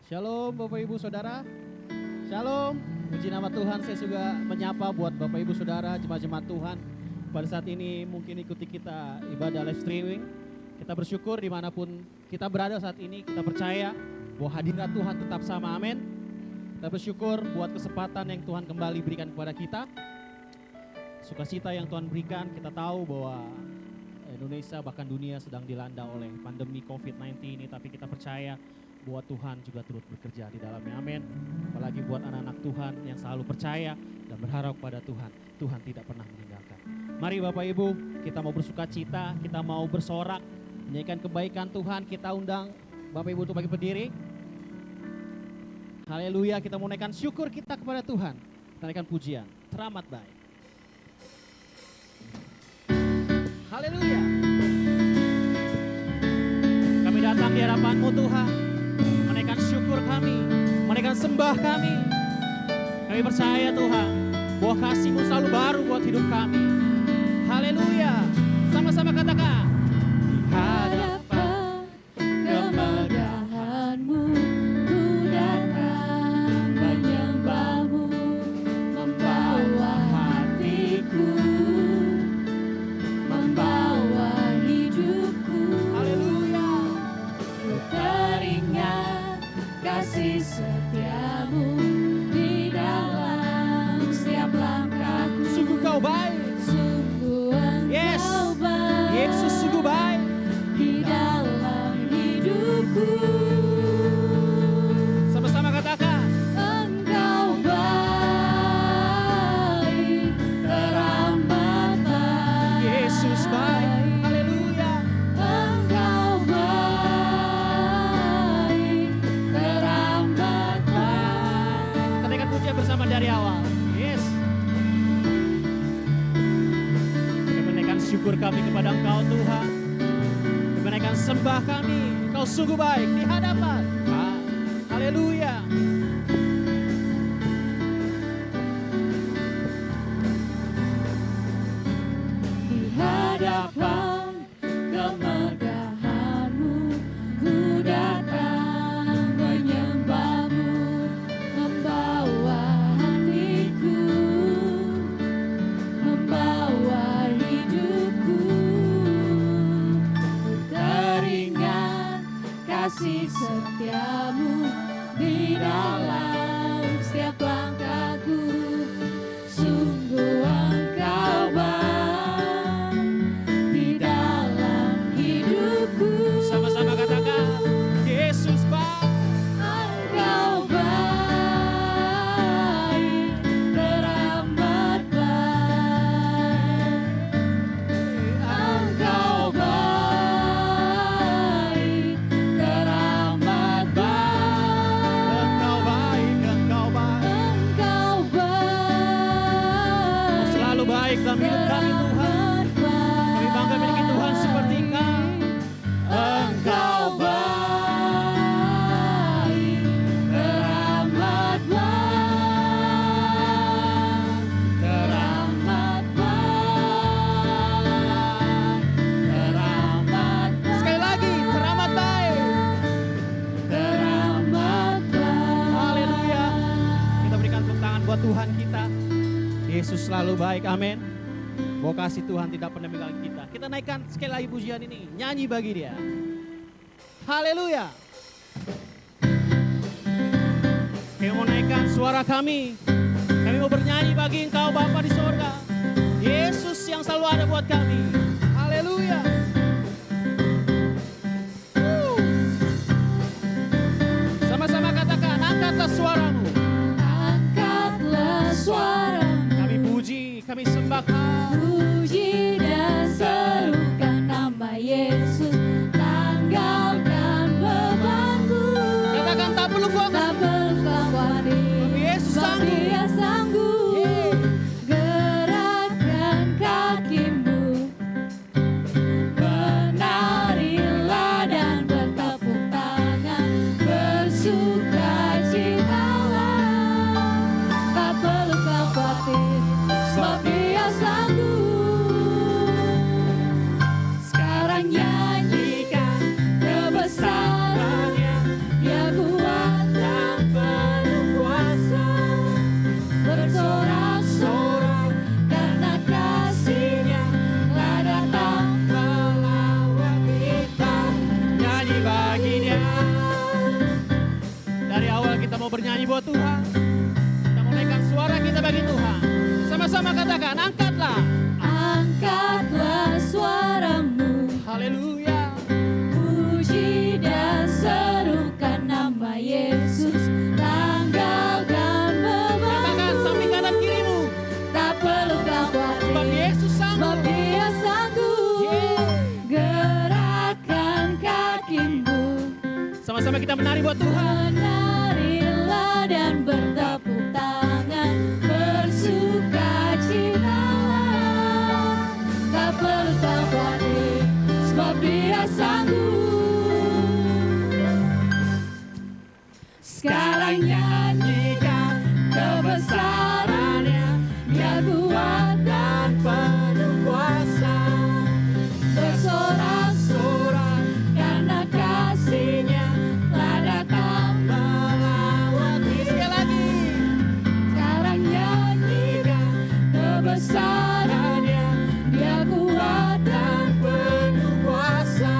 Shalom Bapak Ibu Saudara. Shalom. Puji nama Tuhan, saya juga menyapa buat Bapak Ibu Saudara, jemaat-jemaat Tuhan. Pada saat ini mungkin ikuti kita ibadah live streaming. Kita bersyukur dimanapun kita berada saat ini, kita percaya bahwa hadirat Tuhan tetap sama, amin. Kita bersyukur buat kesempatan yang Tuhan kembali berikan kepada kita. Sukacita yang Tuhan berikan, kita tahu bahwa Indonesia bahkan dunia sedang dilanda oleh pandemi COVID-19 ini, tapi kita percaya bahwa Tuhan juga turut bekerja di dalamnya, amin. Apalagi buat anak-anak Tuhan yang selalu percaya dan berharap pada Tuhan, Tuhan tidak pernah meninggalkan. Mari Bapak Ibu, kita mau bersukacita, kita mau bersorak, menyanyikan kebaikan Tuhan. Kita undang Bapak Ibu untuk bagi berdiri. Haleluya, kita mau naikkan syukur kita kepada Tuhan. Kita naikkan pujian, teramat baik. Haleluya. Kami datang di hadapan-Mu Tuhan, menaikkan syukur kami, menaikkan sembah kami. Kami percaya Tuhan, bahwa kasih-Mu selalu baru buat hidup kami. Haleluya. Sama-sama katakan. Di hadapan kemegahan-Mu, ku datang menyembah-Mu, membawa hatiku, membawa hidupku. Haleluya. Ku teringat kasih setia-Mu di dalam setiap langkahku. Sungguh Kau baik. Sungguh Yes. Engkau baik. Yesus sungguh baik. Di dalam hidupku. Sama-sama katakan. Engkau baik, teramat baik. Yesus baik. Haleluya. Engkau baik, teramat baik. Kita naikkan pujian bersama dari awal. Yes. Kami menaikkan syukur kami kepada Engkau Tuhan. Kami menaikkan sembah kami. Engkau sungguh baik di hadapan. Haleluya. Di hadapan kemegahan-Mu, ku datang menyembah-Mu, membawa hatiku, membawa hidupku. Ku teringat kasih setia-Mu di dalam setiap langkahku. Sungguh Engkau baik di dalam hidupku. Sama-sama katakan. Yesus baik. Engkau baik, teramat baik. Engkau baik, teramat baik. Engkau baik. Engkau baik. Engkau baik, Selalu baik dalam hidup kami Tuhan. Kami bangga memiliki Tuhan seperti Engkau. Engkau baik, teramat baik, teramat baik, teramat baik, Sekali lagi, teramat baik. teramat baik. Haleluya. Kita berikan tepuk tangan buat Tuhan kita. Yesus selalu baik, amin. Bahwa kasih Tuhan tidak pernah meninggalkan kita. Kita naikkan sekali lagi pujian ini. Nyanyi bagi Dia. Haleluya. Kami mau naikkan suara kami. Kami mau bernyanyi bagi Engkau Bapa di sorga. Yesus yang selalu ada buat kami. Haleluya. Sama-sama katakan, angkatlah suaramu. Angkatlah suara, Kami puji, kami sembah Kau. puji dan serukan nama Yesus, tanggalkan bebanku. Katakan tak perlu kuat. Tak perlu khawatir, Yesus sebab sanggup. Dia sanggup. Gerakkan kakimu, bagi Tuhan. Sama-sama katakan, angkatlah. Angkatlah suaramu, Haleluya. puji dan serukan nama Yesus, tanggalkan bebanmu. Katakan samping kanan kirimu, Tak perlu kau khawatir, sebab Yesus sebab sanggup. Dia sanggup. Yeah. Gerakkan kakimu, Sama-sama kita menari buat Tuhan. menarilah dan bertepuk tangan, bersukacitalah. Tak perlu kau khawatir, sebab Dia sanggup. Sekarang nyanyikan kebesarannya, Dia kuat dan penuh kuasa. Bersorak-sorak karena kasih-Nya telah datang melawati. Sekali lagi. Sekarang nyanyikan kebesarannya, Dia kuat dan penuh kuasa.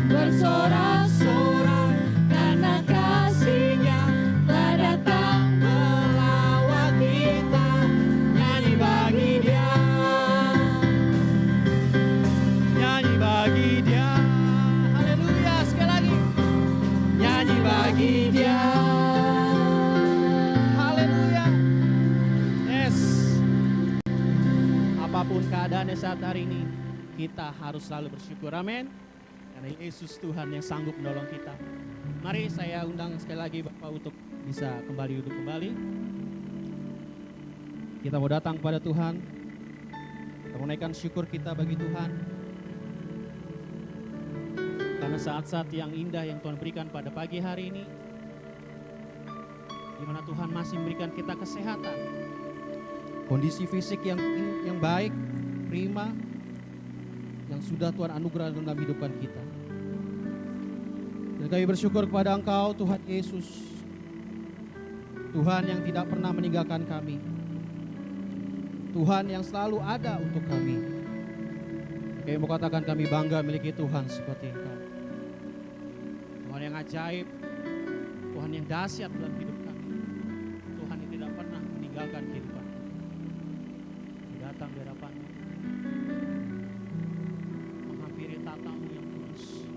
Bersorak-sorak karena kasih-Nya telah datang melawat kita. Nyanyi bagi Dia, Nyanyi bagi Dia. Haleluya. Sekali lagi. Nyanyi bagi Dia. Haleluya. Yes. Apapun keadaannya saat hari ini, kita harus selalu bersyukur. Amin. Karena Yesus Tuhan yang sanggup menolong kita. Mari saya undang sekali lagi Bapak untuk bisa kembali duduk kembali. Kita mau datang kepada Tuhan. Kita menaikkan syukur kita bagi Tuhan. Karena saat-saat yang indah yang Tuhan berikan pada pagi hari ini, di mana Tuhan masih memberikan kita kesehatan, kondisi fisik yang baik, prima, yang sudah Tuhan anugerah dalam hidupkan kita. Dan kami bersyukur kepada Engkau Tuhan Yesus, Tuhan yang tidak pernah meninggalkan kami, Tuhan yang selalu ada untuk kami. Kami mau katakan kami bangga memiliki Tuhan seperti Engkau, Tuhan yang ajaib, Tuhan yang dahsyat dalam hidup kami, Tuhan yang tidak pernah meninggalkan kehidupan kami. Datang di hadapan-Mu, menghampiri tatamu yang tulus.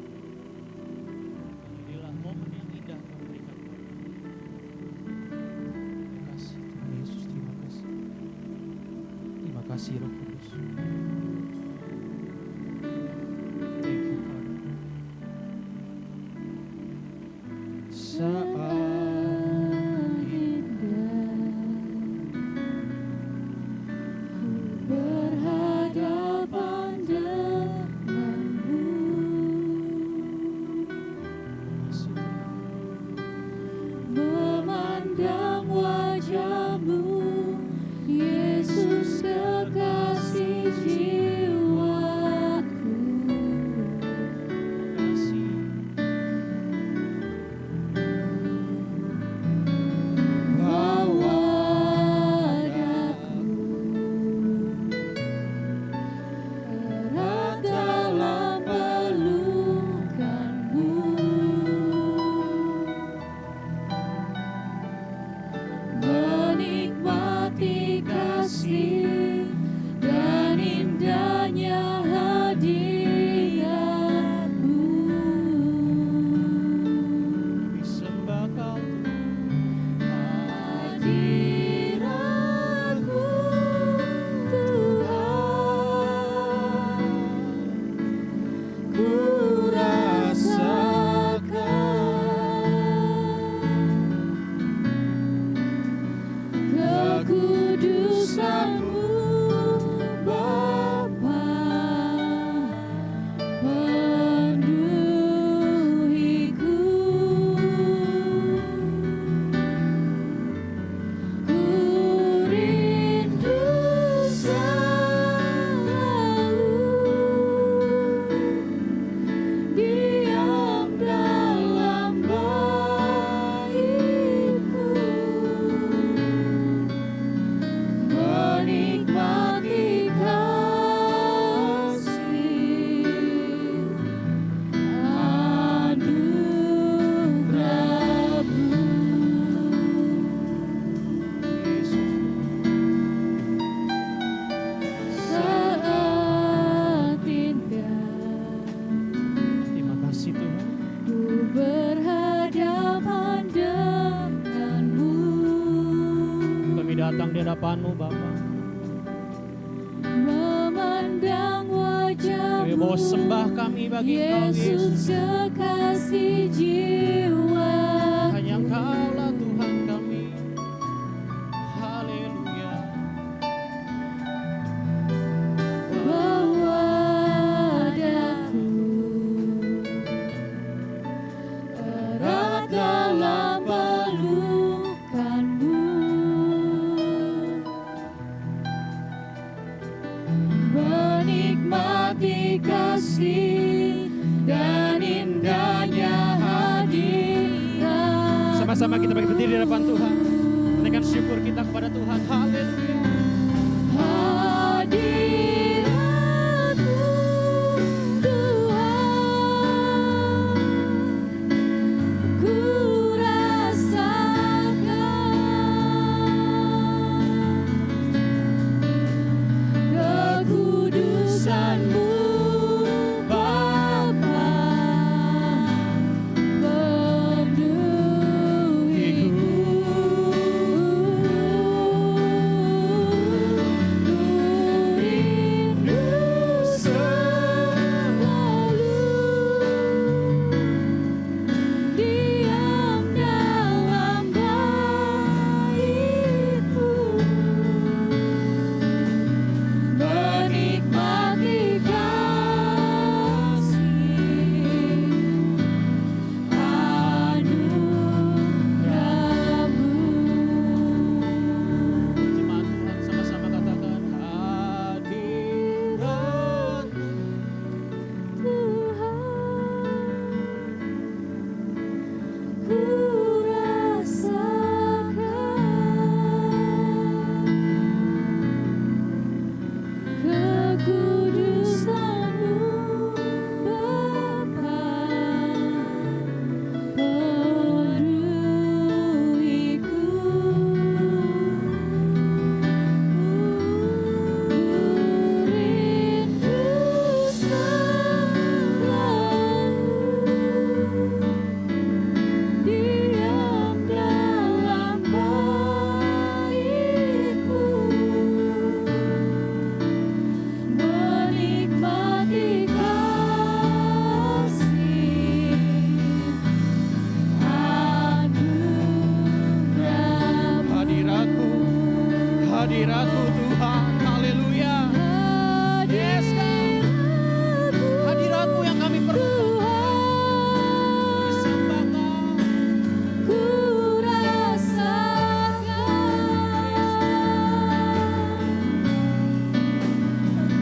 Dan inilah momen yang indah Tuhan berikan kepada kami. Terima kasih Tuhan Yesus, terima kasih. Terima kasih Roh Kudus. Thank you Father. Saat berhadapan denganmu, memandang wajahmu, Yesus kekasih jiwa. hadapan-Mu Bapa. Memandang Kami bawa wajah-Mu, sembah kami bagi Engkau Yesus Yesus. kekasih jiwa. Hanya Engkaulah Tuhan kami. Haleluya. Bawa daku erat dalam pelukan-Mu, menikmati kasih dan indahnya hadirat. Sama-sama kita berdiri di hadapan Tuhan. Menaikkan syukur kita kepada Tuhan. Haleluya. Hadirat-Mu Tuhan, ku rasakan kekudusan-Mu Bapa, penuhiku. hadirat-Mu Tuhan. Haleluya. Yes God. Hadirat-Mu yang kami perlukan. Kami sembah Kau. Ku rasakan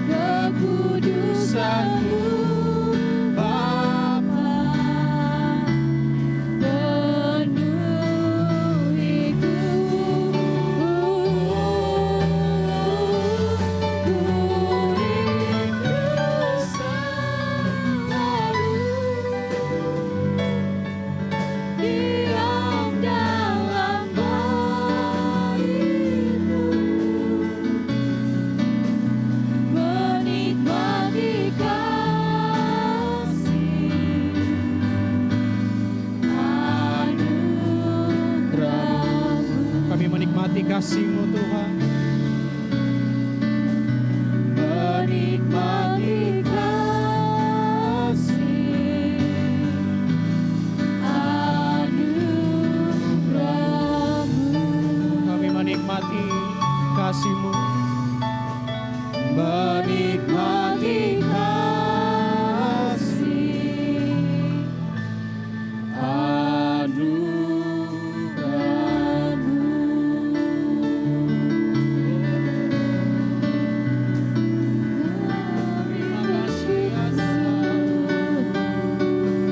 kekudusan-Mu Bapa, penuhiku. Ku rindu selalu diam dalam bait-Mu, menikmati kasih anugerah-Mu. Kami menikmati kasih-Mu Tuhan. Menikmati kasih anugerah-Mu. Kami menikmati kasih-Mu. Menikmati kasih anugerah-Mu. Terima kasih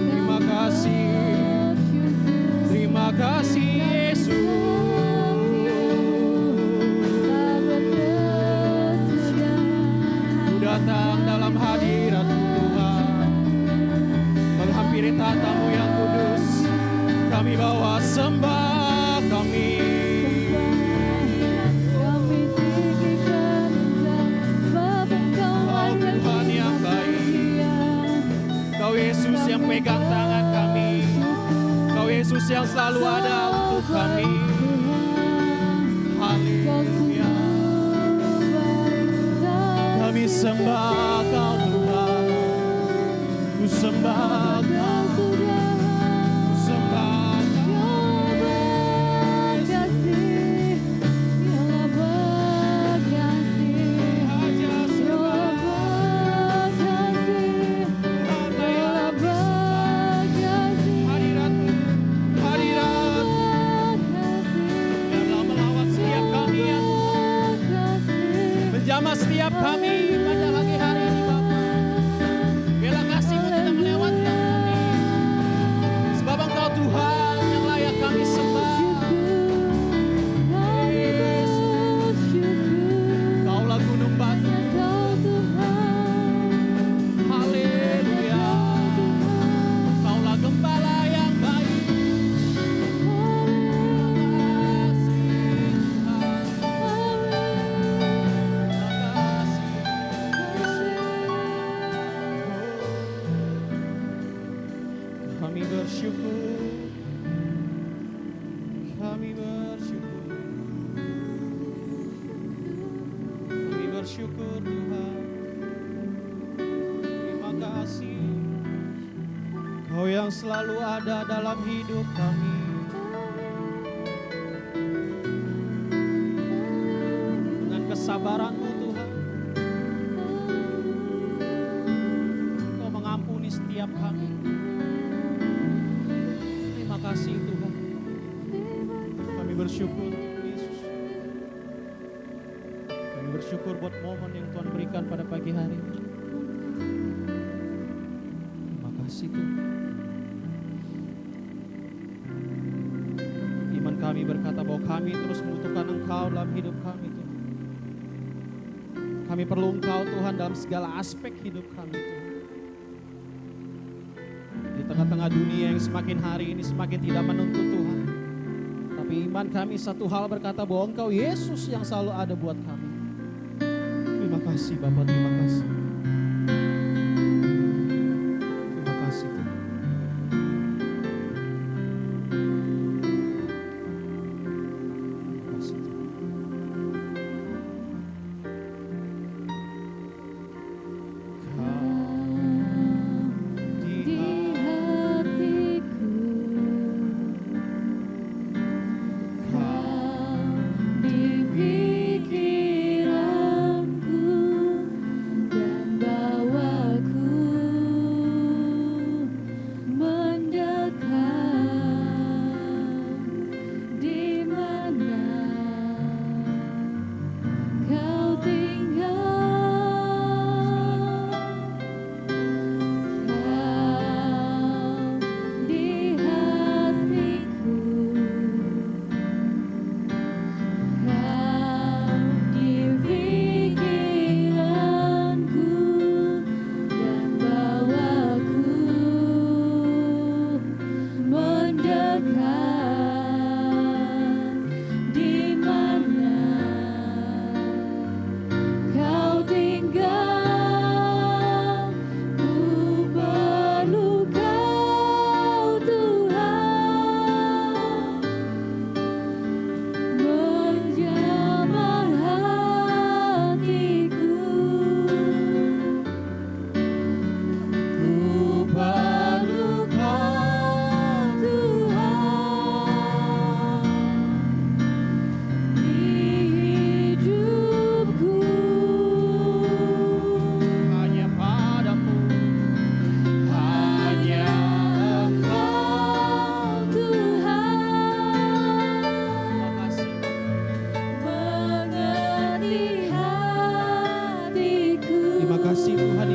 Terima kasih. Terima kasih Yesus. Ku datang dalam hadirat Tuhan, menghampiri tatamu yang kudus. Kami bawa sembah kami. Kami tinggikan Engkau, sebab Engkau Oh Tuhan yang baik, Kau Yesus yang pegang tangan kami, Kau Yesus yang selalu ada untuk kami. Haleluya. sembah Kau Tuhan, ku sembah Kau, ku sembah jamah setiap kami pada pagi hari ini Bapa. Biarlah kasih-Mu tidak melewatkan kami. Sebab Engkau Tuhan yang layak kami sembah. Yesus, Kaulah gunung batu. Haleluya. Kaulah gembala yang baik. Kami bersyukur, kami bersyukur, kami bersyukur Tuhan. Terima kasih, Kau yang selalu ada dalam hidup kami. Dengan kesabaran-Mu Tuhan, Kau mengampuni setiap kami. Terima kasih Tuhan. Kami bersyukur Yesus. Kami bersyukur buat momen yang Tuhan berikan pada pagi hari ini. Terima kasih Tuhan. Iman kami berkata bahwa kami terus membutuhkan Engkau dalam hidup kami Tuhan. Kami perlu Engkau Tuhan dalam segala aspek hidup kami Tuhan. Di tengah-tengah dunia yang semakin hari ini semakin tidak menuntut Tuhan. Tapi iman kami satu hal berkata bahwa Engkau Yesus yang selalu ada buat kami. Terima kasih Bapa, terima kasih. Terima kasih Tuhan. Terima kasih Tuhan.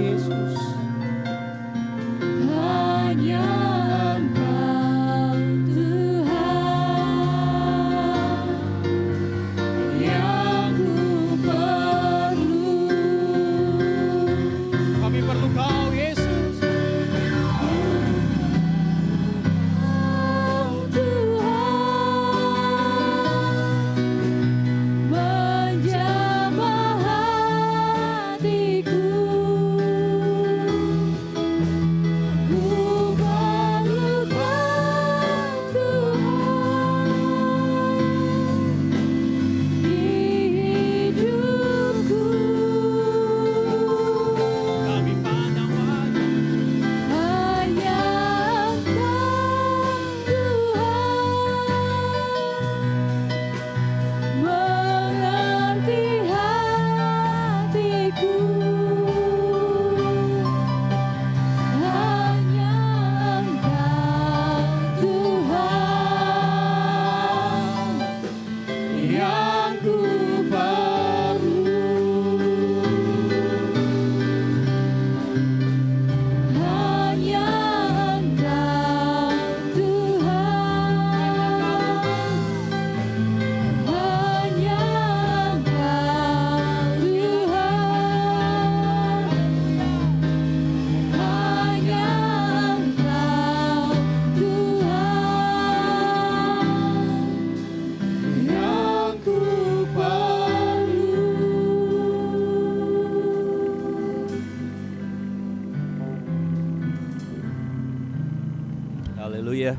Haleluya.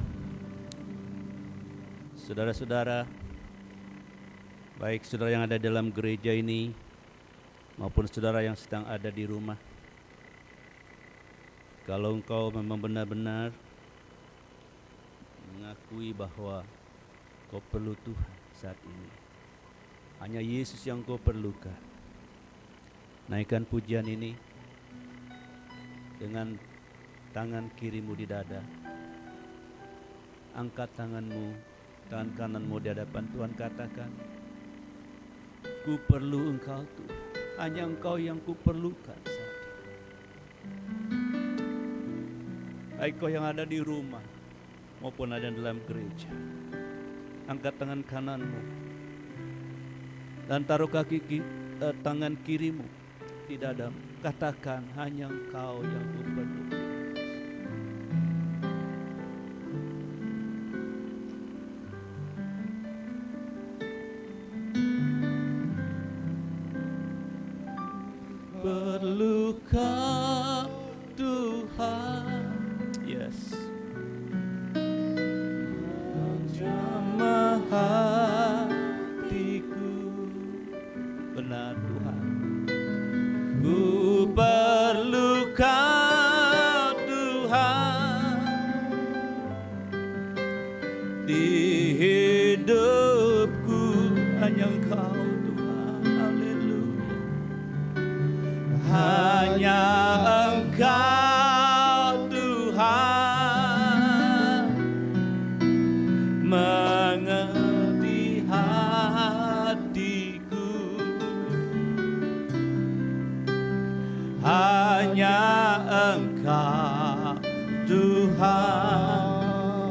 Saudara-saudara, baik saudara yang ada dalam gereja ini maupun saudara yang sedang ada di rumah, kalau engkau memang benar-benar mengakui bahwa kau perlu Tuhan saat ini, hanya Yesus yang kau perlukan, naikkan pujian ini dengan tangan kirimu di dada. Angkat tanganmu, tangan kananmu di hadapan Tuhan, katakan, ku perlu Engkau Tuhan, hanya Engkau yang ku perlukan saat ini. Baik kau yang ada di rumah maupun ada dalam gereja, angkat tangan kananmu dan taruh tangan kirimu di dadamu, katakan, hanya Engkau yang ku perlukan. Perlukah Tuhan? Yes. Menjamah hatiku. Benar Tuhan. Ku perlukan Tuhan di hidupku, hanya Engkau Tuhan. Haleluya. Hanya Engkau Tuhan mengerti hatiku. Hanya Engkau Tuhan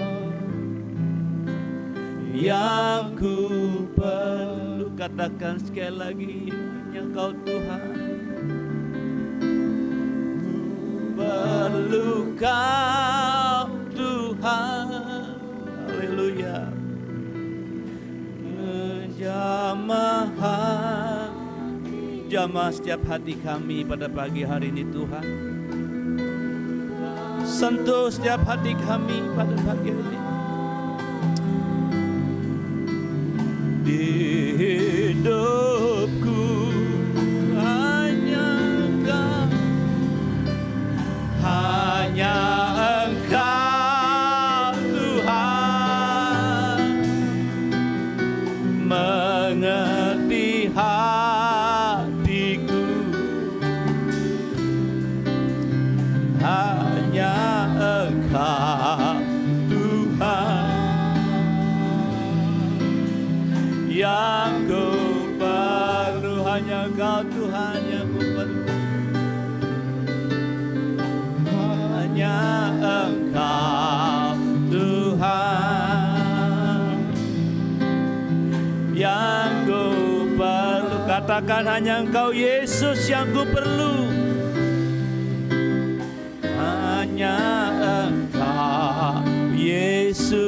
yang ku perlu. Katakan sekali lagi, hanya Engkau Tuhan. Perlu Kau Tuhan. Haleluya. Jamah setiap hati kami pada pagi hari ini Tuhan. Sentuh setiap hati kami pada pagi hari ini. Di hidupku hanya Engkau. Hanya Engkau Tuhan mengerti hatiku. Hanya Engkau Tuhan yang ku perlu. Hanya Engkau Tuhan yang ku perlu. Hanya Engkau Tuhan yang ku perlu. Katakan, hanya Engkau Yesus yang ku perlu. Hanya Engkau Yesus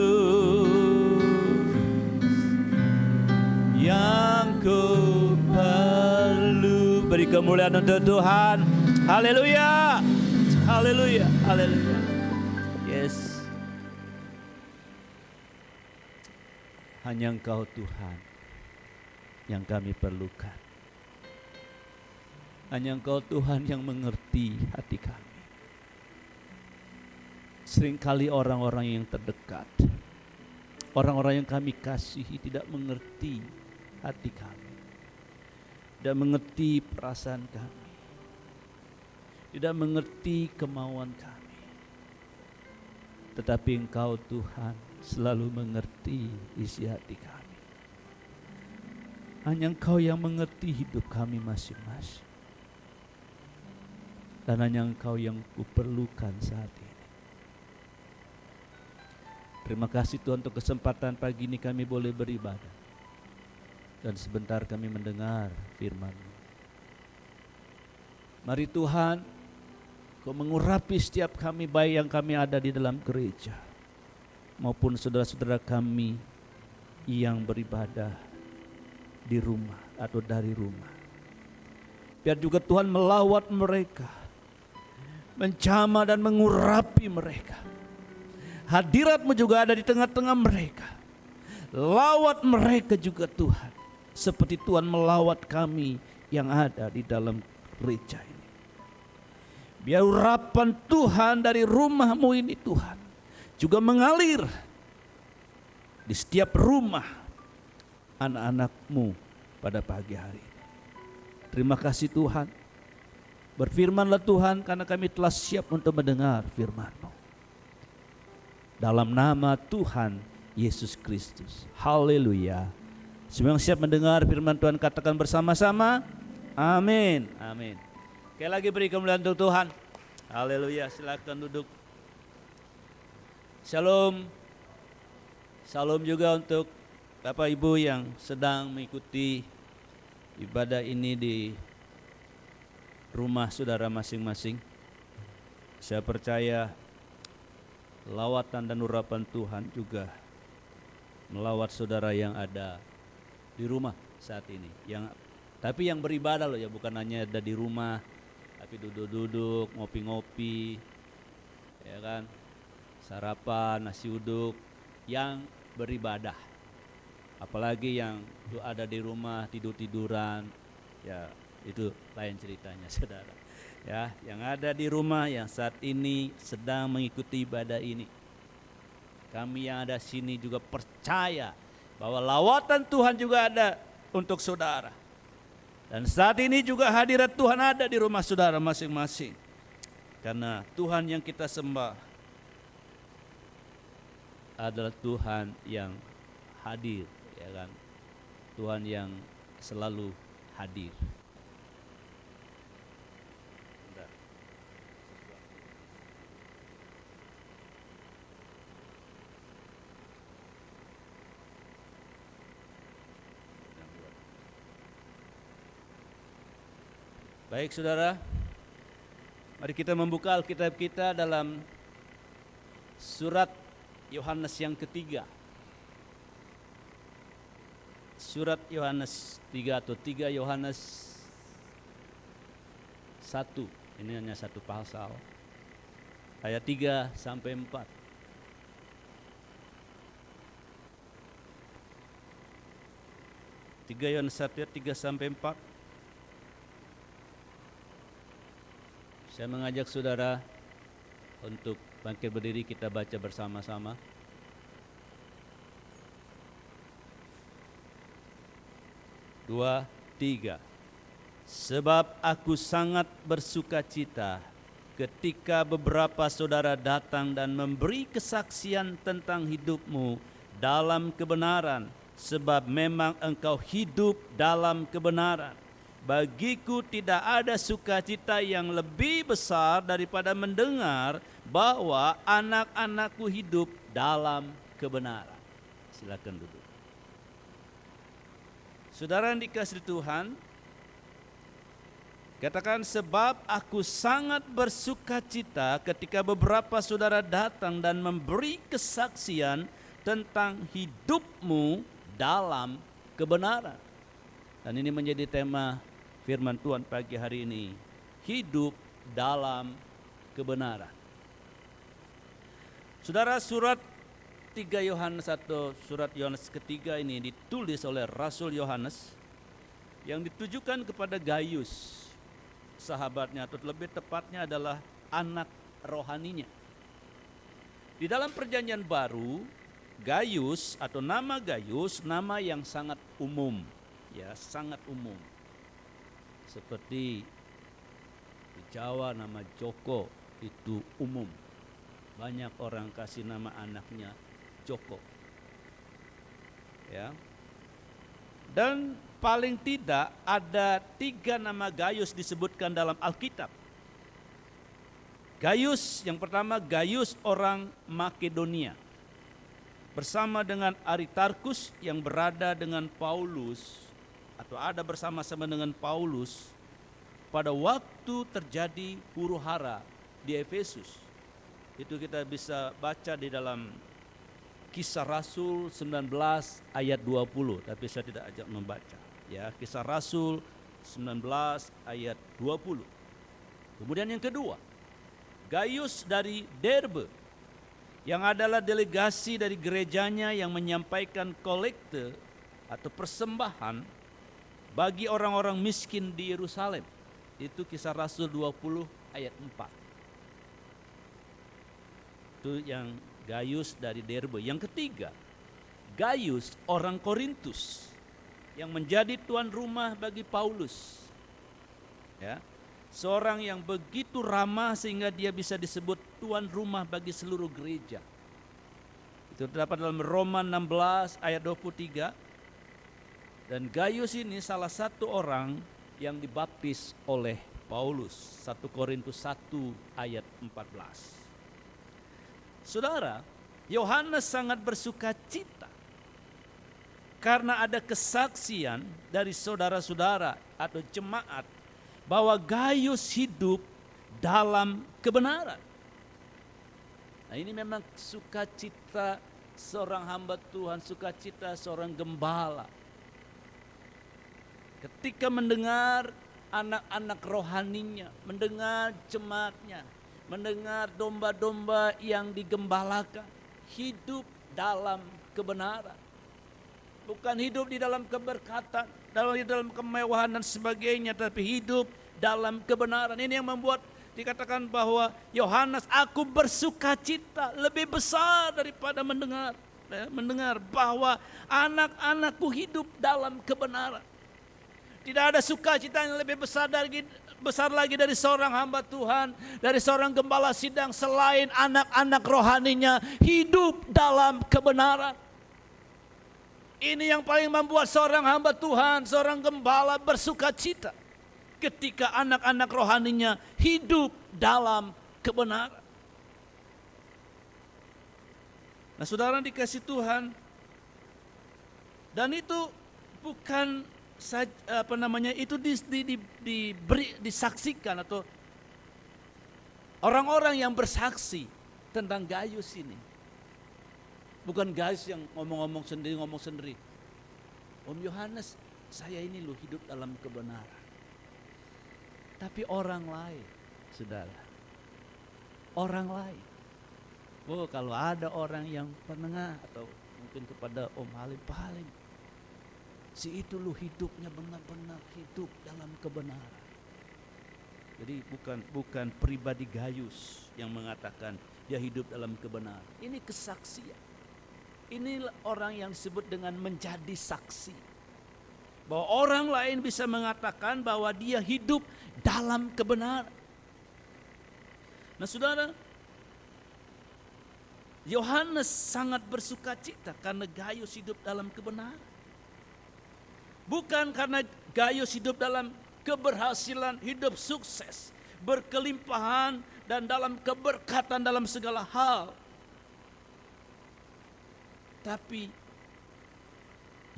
yang ku perlu. Beri kemuliaan untuk Tuhan. Haleluya. Haleluya, haleluya. Yes. Hanya Engkau Tuhan yang kami perlukan. Hanya Engkau Tuhan yang mengerti hati kami. Seringkali orang-orang yang terdekat, orang-orang yang kami kasihi tidak mengerti hati kami, tidak mengerti perasaan kami, tidak mengerti kemauan kami. Tetapi Engkau Tuhan selalu mengerti isi hati kami. Hanya Engkau yang mengerti hidup kami masing-masing. Dan hanya Engkau yang kuperlukan saat ini. Terima kasih Tuhan untuk kesempatan pagi ini kami boleh beribadah. Dan sebentar kami mendengar firman-Mu. Mari Tuhan, Kau mengurapi setiap kami, baik yang kami ada di dalam gereja maupun saudara-saudara kami yang beribadah di rumah atau dari rumah. Biar juga Tuhan melawat mereka, menjamah dan mengurapi mereka. Hadirat-Mu juga ada di tengah-tengah mereka. Lawat mereka juga Tuhan, seperti Tuhan melawat kami yang ada di dalam gereja ini. Biar urapan Tuhan dari rumah-Mu ini Tuhan juga mengalir di setiap rumah anak-anak-Mu pada pagi hari ini. Terima kasih Tuhan. Berfirmanlah Tuhan, karena kami telah siap untuk mendengar firman-Mu. Dalam nama Tuhan Yesus Kristus. Haleluya. Semua yang siap mendengar firman Tuhan katakan bersama-sama. Amin. Amin. Sekali lagi beri kemuliaan untuk Tuhan. Haleluya. Silakan duduk. Shalom. Shalom juga untuk Bapak Ibu yang sedang mengikuti ibadah ini di rumah saudara masing-masing. Saya percaya lawatan dan urapan Tuhan juga melawat saudara yang ada di rumah saat ini. Tapi yang beribadah loh ya, bukan hanya ada di rumah, tapi duduk-duduk, ngopi-ngopi, ya kan, sarapan, nasi uduk, yang beribadah. Apalagi yang ada di rumah tidur-tiduran, ya itu lain ceritanya saudara. Ya, yang ada di rumah yang saat ini sedang mengikuti ibadah ini. Kami yang ada sini juga percaya bahwa lawatan Tuhan juga ada untuk saudara. Dan saat ini juga hadirat Tuhan ada di rumah saudara masing-masing. Karena Tuhan yang kita sembah adalah Tuhan yang hadir, ya kan? Tuhan yang selalu hadir. Baik saudara, mari kita membuka Alkitab kita dalam surat Yohanes yang ketiga. Surat Yohanes 3 atau 3 Yohanes 1. Ini hanya satu pasal. Ayat 3 sampai 4. Tiga Yohanes 1 ayat 3 sampai 4. Saya mengajak saudara untuk bangkit berdiri, kita baca bersama-sama. Dua, tiga. Sebab aku sangat bersuka cita ketika beberapa saudara datang dan memberi kesaksian tentang hidupmu dalam kebenaran, sebab memang engkau hidup dalam kebenaran. Bagiku tidak ada sukacita yang lebih besar daripada mendengar bahwa anak-anakku hidup dalam kebenaran. Silakan duduk. Saudara yang dikasihi Tuhan, katakan, sebab aku sangat bersukacita ketika beberapa saudara datang dan memberi kesaksian tentang hidupmu dalam kebenaran. Dan ini menjadi tema firman Tuhan pagi hari ini, hidup dalam kebenaran. Saudara, surat 3 Yohanes atau surat Yohanes ketiga ini ditulis oleh Rasul Yohanes yang ditujukan kepada Gaius, sahabatnya, atau lebih tepatnya adalah anak rohaninya. Di dalam perjanjian baru, Gaius atau nama Gaius nama yang sangat umum, ya, sangat umum. Seperti di Jawa nama Joko itu umum. Banyak orang kasih nama anaknya Joko. Ya. Dan paling tidak ada 3 nama Gaius disebutkan dalam Alkitab. Gaius yang pertama, Gaius orang Makedonia. Bersama dengan Aristarkus yang berada dengan Paulus, atau ada bersama-sama dengan Paulus pada waktu terjadi huru-hara di Efesus. Itu kita bisa baca di dalam Kisah Rasul 19 ayat 20, tapi saya tidak ajak membaca. Ya, Kisah Rasul 19 ayat 20. Kemudian yang kedua, Gaius dari Derbe. yang adalah delegasi dari gerejanya yang menyampaikan kolekte atau persembahan bagi orang-orang miskin di Yerusalem. Itu Kisah Rasul 20 ayat 4. Itu yang Gaius dari Derbe. Yang ketiga, Gaius orang Korintus yang menjadi tuan rumah bagi Paulus. Ya. Seorang yang begitu ramah sehingga dia bisa disebut tuan rumah bagi seluruh gereja. Itu terdapat dalam Roma 16 ayat 23. Dan Gaius ini salah satu orang yang dibaptis oleh Paulus. 1 Korintus 1 ayat 14. Saudara, Yohanes sangat bersuka cita karena ada kesaksian dari saudara-saudara atau jemaat bahwa Gaius hidup dalam kebenaran. Nah, ini memang sukacita seorang hamba Tuhan, sukacita seorang gembala. Ketika mendengar anak-anak rohaninya, mendengar jemaatnya, mendengar domba-domba yang digembalakan, hidup dalam kebenaran. Bukan hidup di dalam keberkatan, dalam kemewahan dan sebagainya, tapi hidup dalam kebenaran. Ini yang membuat dikatakan bahwa Yohanes, aku bersuka cita lebih besar daripada mendengar bahwa anak-anakku hidup dalam kebenaran. Tidak ada sukacita yang lebih besar lagi dari seorang hamba Tuhan, dari seorang gembala sidang selain anak-anak rohaninya hidup dalam kebenaran. Ini yang paling membuat seorang hamba Tuhan, seorang gembala bersuka cita ketika anak-anak rohaninya hidup dalam kebenaran. Nah, saudara dikasih Tuhan, dan itu bukan itu disaksikan atau orang-orang yang bersaksi tentang Gaius ini. Bukan Gaius yang ngomong sendiri. Om Yohanes, saya ini loh hidup dalam kebenaran. Tapi orang lain, saudara. Orang lain. Oh, kalau ada orang yang penengah atau mungkin kepada Om Halim, Pak Halim, si itu loh hidupnya benar-benar hidup dalam kebenaran. Jadi bukan pribadi Gaius yang mengatakan dia hidup dalam kebenaran. Ini kesaksian. Ini orang yang disebut dengan menjadi saksi. Bahwa orang lain bisa mengatakan bahwa dia hidup dalam kebenaran. Nah, saudara, Yohanes sangat bersuka cita karena Gaius hidup dalam kebenaran. Bukan karena Gaius hidup dalam keberhasilan, hidup sukses, berkelimpahan, dan dalam keberkatan dalam segala hal. Tapi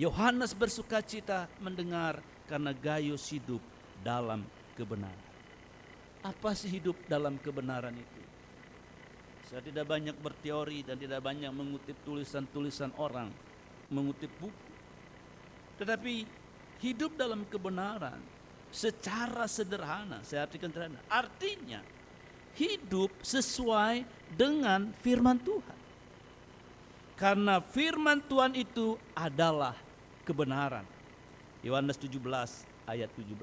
Yohanes bersuka cita mendengar karena Gaius hidup dalam kebenaran. Apa sih hidup dalam kebenaran itu? Saya tidak banyak berteori dan tidak banyak mengutip tulisan-tulisan orang, mengutip buku. Tetapi hidup dalam kebenaran secara sederhana, saya artikan sederhana, artinya hidup sesuai dengan firman Tuhan. Karena firman Tuhan itu adalah kebenaran. Yohanes 17 ayat 17.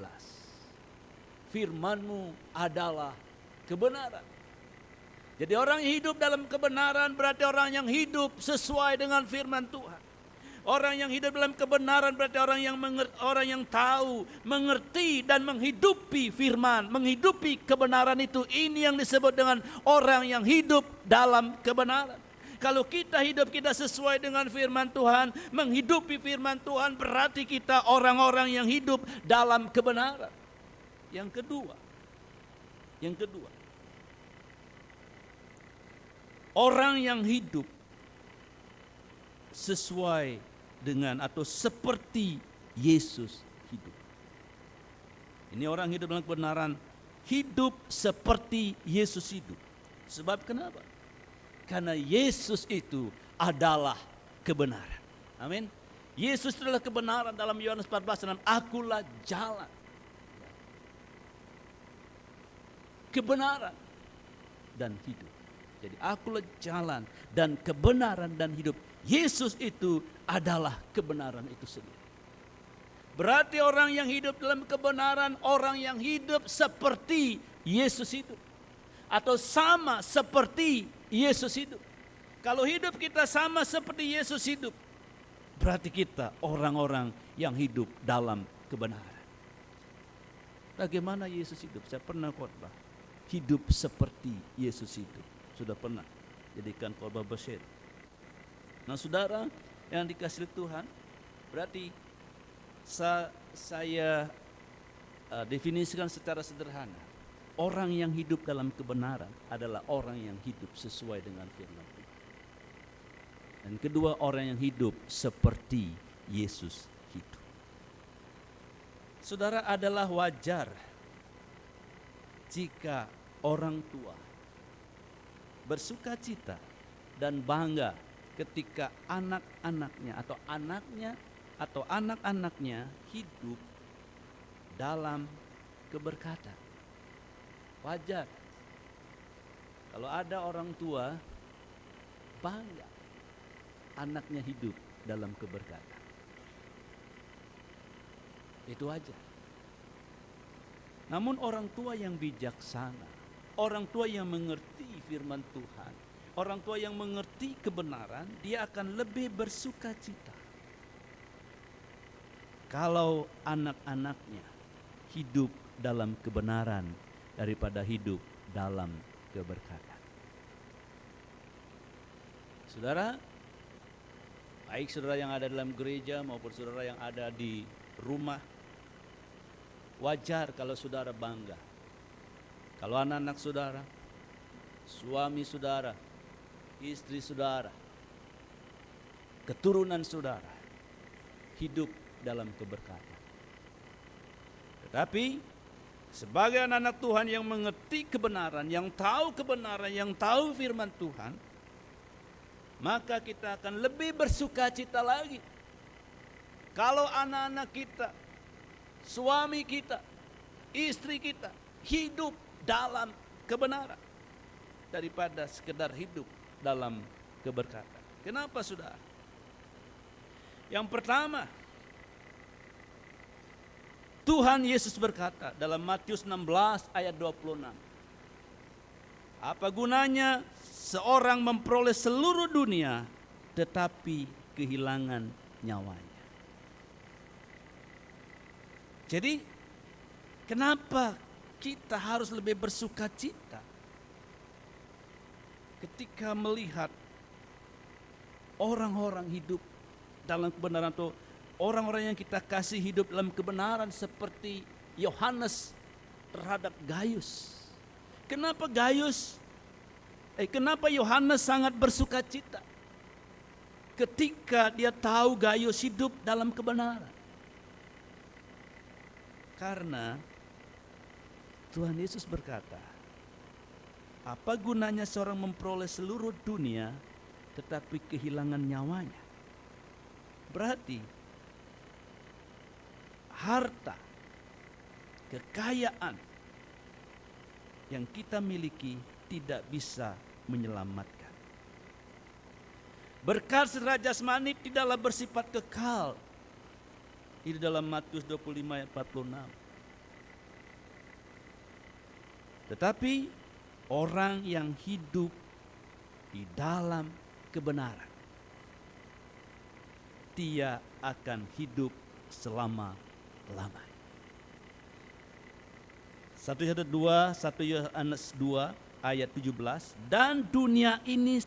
Firman-Mu adalah kebenaran. Jadi orang yang hidup dalam kebenaran berarti orang yang hidup sesuai dengan firman Tuhan. Orang yang hidup dalam kebenaran berarti orang yang tahu, mengerti dan menghidupi firman, menghidupi kebenaran itu. Ini yang disebut dengan orang yang hidup dalam kebenaran. Kalau kita hidup kita sesuai dengan firman Tuhan, menghidupi firman Tuhan, berarti kita orang-orang yang hidup dalam kebenaran. Yang kedua, orang yang hidup sesuai dengan atau seperti Yesus hidup. Ini orang hidup dalam kebenaran, hidup seperti Yesus hidup. Sebab kenapa? Karena Yesus itu adalah kebenaran. Amin. Yesus adalah kebenaran dalam Yohanes 14:6. Akulah jalan, kebenaran, dan hidup. Jadi akulah jalan dan kebenaran dan hidup. Yesus itu adalah kebenaran itu sendiri. Berarti orang yang hidup dalam kebenaran, orang yang hidup seperti Yesus hidup. Atau sama seperti Yesus hidup. Kalau hidup kita sama seperti Yesus hidup, berarti kita orang-orang yang hidup dalam kebenaran. Bagaimana Yesus hidup? Saya pernah khotbah. Hidup seperti Yesus hidup. Sudah pernah jadikan khotbah bersyair. Nah saudara yang dikasihi Tuhan, berarti saya definisikan secara sederhana. Orang yang hidup dalam kebenaran adalah orang yang hidup sesuai dengan firman Tuhan. Dan kedua, orang yang hidup seperti Yesus hidup. Saudara, adalah wajar jika orang tua bersuka cita dan bangga ketika anak-anaknya atau anak-anaknya hidup dalam keberkatan. Wajar kalau ada orang tua bangga anaknya hidup dalam keberkatan. Itu wajar. Namun orang tua yang bijaksana, orang tua yang mengerti firman Tuhan, orang tua yang mengerti kebenaran, dia akan lebih bersuka cita kalau anak-anaknya hidup dalam kebenaran daripada hidup dalam keberkatan. Saudara, baik saudara yang ada dalam gereja maupun saudara yang ada di rumah, wajar kalau saudara bangga. Kalau anak-anak saudara, suami saudara, istri saudara, keturunan saudara hidup dalam keberkatan. Tetapi sebagai anak-anak Tuhan yang mengerti kebenaran, yang tahu kebenaran, yang tahu firman Tuhan, maka kita akan lebih bersuka cita lagi kalau anak-anak kita, suami kita, istri kita hidup dalam kebenaran daripada sekedar hidup dalam keberkatan. Kenapa saudara? Yang pertama, Tuhan Yesus berkata dalam Matius 16 ayat 26. Apa gunanya seorang memperoleh seluruh dunia tetapi kehilangan nyawanya? Jadi kenapa kita harus lebih bersuka cita ketika melihat orang-orang hidup dalam kebenaran atau orang-orang yang kita kasih hidup dalam kebenaran seperti Yohanes terhadap Gaius. Kenapa Yohanes sangat bersuka cita ketika dia tahu Gaius hidup dalam kebenaran? Karena Tuhan Yesus berkata, apa gunanya seorang memperoleh seluruh dunia tetapi kehilangan nyawanya? Berarti harta, kekayaan yang kita miliki tidak bisa menyelamatkan. Berkat secara jasmani tidaklah bersifat kekal. Ini dalam Matius 25 ayat 46. Tetapi orang yang hidup di dalam kebenaran, dia akan hidup selama-lamanya. 1 Yohanes 2 ayat 17, dan dunia ini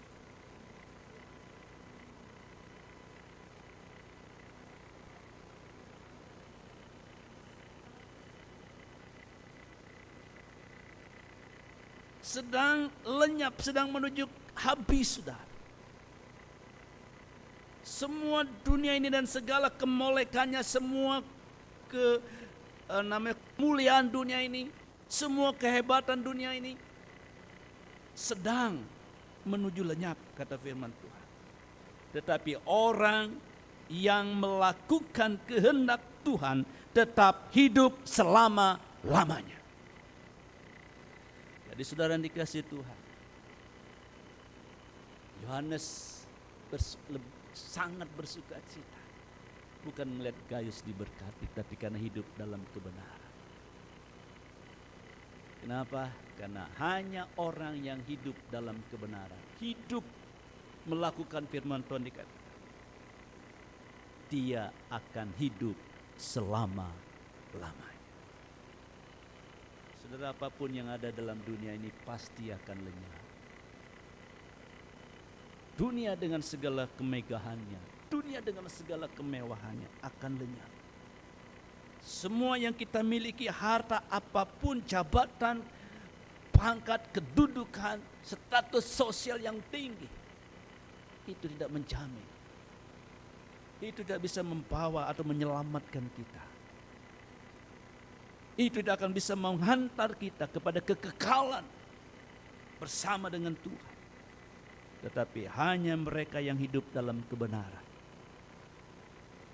sedang lenyap, sedang menuju habis, saudara. Semua dunia ini dan segala kemolekannya, semua kemuliaan dunia ini, semua kehebatan dunia ini sedang menuju lenyap, kata firman Tuhan. Tetapi orang yang melakukan kehendak Tuhan tetap hidup selama-lamanya. Jadi saudara yang dikasihi Tuhan, Yohanes sangat bersuka cita. Bukan melihat Gaius diberkati, tapi karena hidup dalam kebenaran. Kenapa? Karena hanya orang yang hidup dalam kebenaran, hidup melakukan firman Tuhan dikatakan, dia akan hidup selama-lamanya. Saudara, apapun yang ada dalam dunia ini pasti akan lenyap. Dunia dengan segala kemegahannya, dunia dengan segala kemewahannya akan lenyap. Semua yang kita miliki, harta apapun, jabatan, pangkat, kedudukan, status sosial yang tinggi, itu tidak menjamin. Itu tidak bisa membawa atau menyelamatkan kita. Itu tidak akan bisa menghantar kita kepada kekekalan bersama dengan Tuhan. Tetapi hanya mereka yang hidup dalam kebenaran,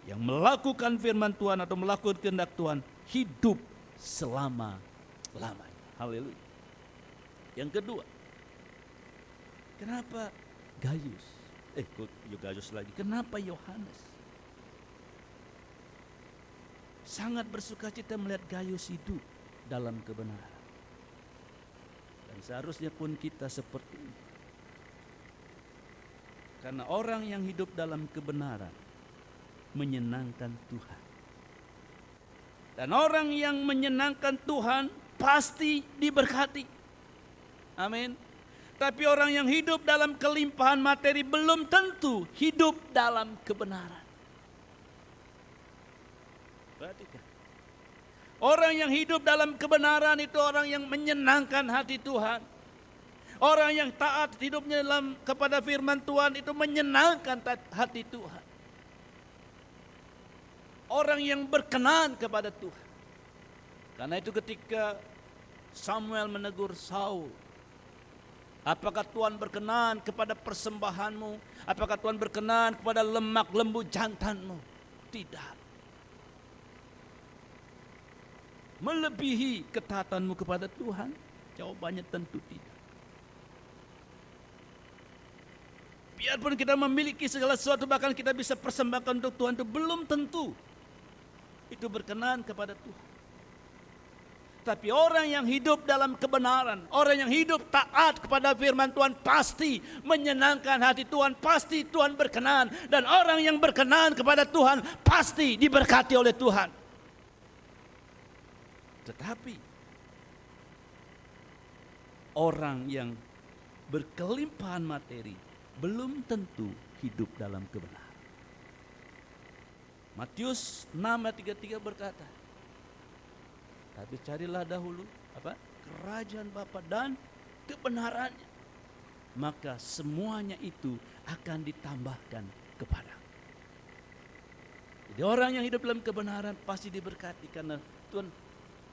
yang melakukan firman Tuhan atau melakukan kehendak Tuhan, hidup selama-lamanya. Haleluya. Yang kedua, kenapa Gaius? Gaius lagi. Kenapa Yohanes? Sangat bersuka cita melihat Gaius hidup dalam kebenaran. Dan seharusnya pun kita seperti ini. Karena orang yang hidup dalam kebenaran menyenangkan Tuhan. Dan orang yang menyenangkan Tuhan pasti diberkati. Amin. Tapi orang yang hidup dalam kelimpahan materi belum tentu hidup dalam kebenaran. Perhatikan. Orang yang hidup dalam kebenaran itu orang yang menyenangkan hati Tuhan. Orang yang taat hidupnya kepada firman Tuhan itu menyenangkan hati Tuhan. Orang yang berkenan kepada Tuhan. Karena itu ketika Samuel menegur Saul, apakah Tuhan berkenan kepada persembahanmu? Apakah Tuhan berkenan kepada lemak lembu jantanmu? Tidak. Melebihi ketaatanmu kepada Tuhan? Jawabannya tentu tidak. Biarpun kita memiliki segala sesuatu, bahkan kita bisa persembahkan untuk Tuhan, itu belum tentu itu berkenan kepada Tuhan. Tapi orang yang hidup dalam kebenaran, orang yang hidup taat kepada firman Tuhan pasti menyenangkan hati Tuhan, pasti Tuhan berkenan. Dan orang yang berkenan kepada Tuhan pasti diberkati oleh Tuhan. Tetapi orang yang berkelimpahan materi belum tentu hidup dalam kebenaran. Matius 6 ayat 33 berkata, tapi carilah dahulu kerajaan Bapa dan kebenarannya, maka semuanya itu akan ditambahkan kepadamu. Jadi orang yang hidup dalam kebenaran pasti diberkati karena Tuhan.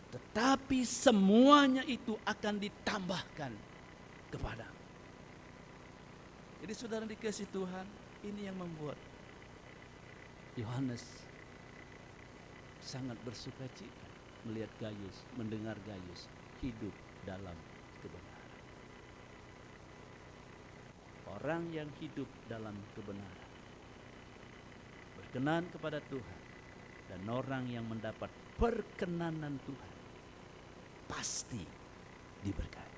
Tetapi semuanya itu akan ditambahkan kepadamu. Jadi saudara dikasih Tuhan, ini yang membuat Yohanes sangat bersuka cita melihat Gaius, mendengar Gaius hidup dalam kebenaran. Orang yang hidup dalam kebenaran, berkenan kepada Tuhan, dan orang yang mendapat perkenanan Tuhan pasti diberkati.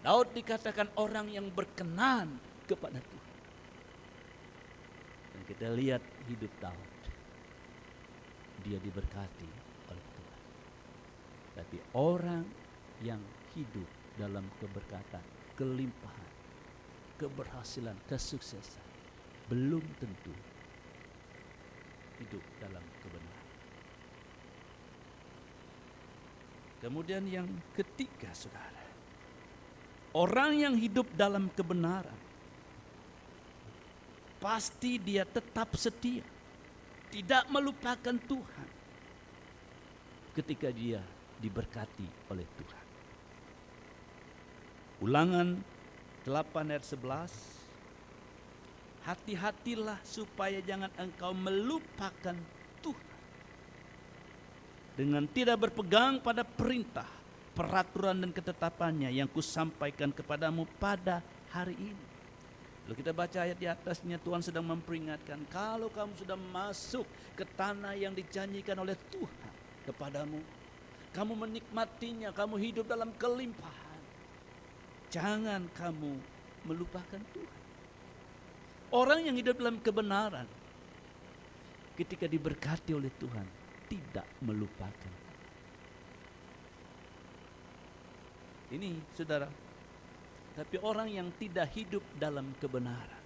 Daud dikatakan orang yang berkenan kepada Tuhan. Dan kita lihat hidup Daud. Dia diberkati oleh Tuhan. Tapi orang yang hidup dalam keberkatan, kelimpahan, keberhasilan, kesuksesan, belum tentu hidup dalam kebenaran. Kemudian yang ketiga, saudara, orang yang hidup dalam kebenaran pasti dia tetap setia, tidak melupakan Tuhan ketika dia diberkati oleh Tuhan. Ulangan 8 ayat 11, hati-hatilah supaya jangan engkau melupakan Tuhan dengan tidak berpegang pada perintah peraturan dan ketetapannya yang kusampaikan kepadamu pada hari ini. Lalu kita baca ayat di atasnya, Tuhan sedang memperingatkan, kalau kamu sudah masuk ke tanah yang dijanjikan oleh Tuhan kepadamu, kamu menikmatinya, kamu hidup dalam kelimpahan, jangan kamu melupakan Tuhan. Orang yang hidup dalam kebenaran ketika diberkati oleh Tuhan tidak melupakan. Ini saudara, tapi orang yang tidak hidup dalam kebenaran,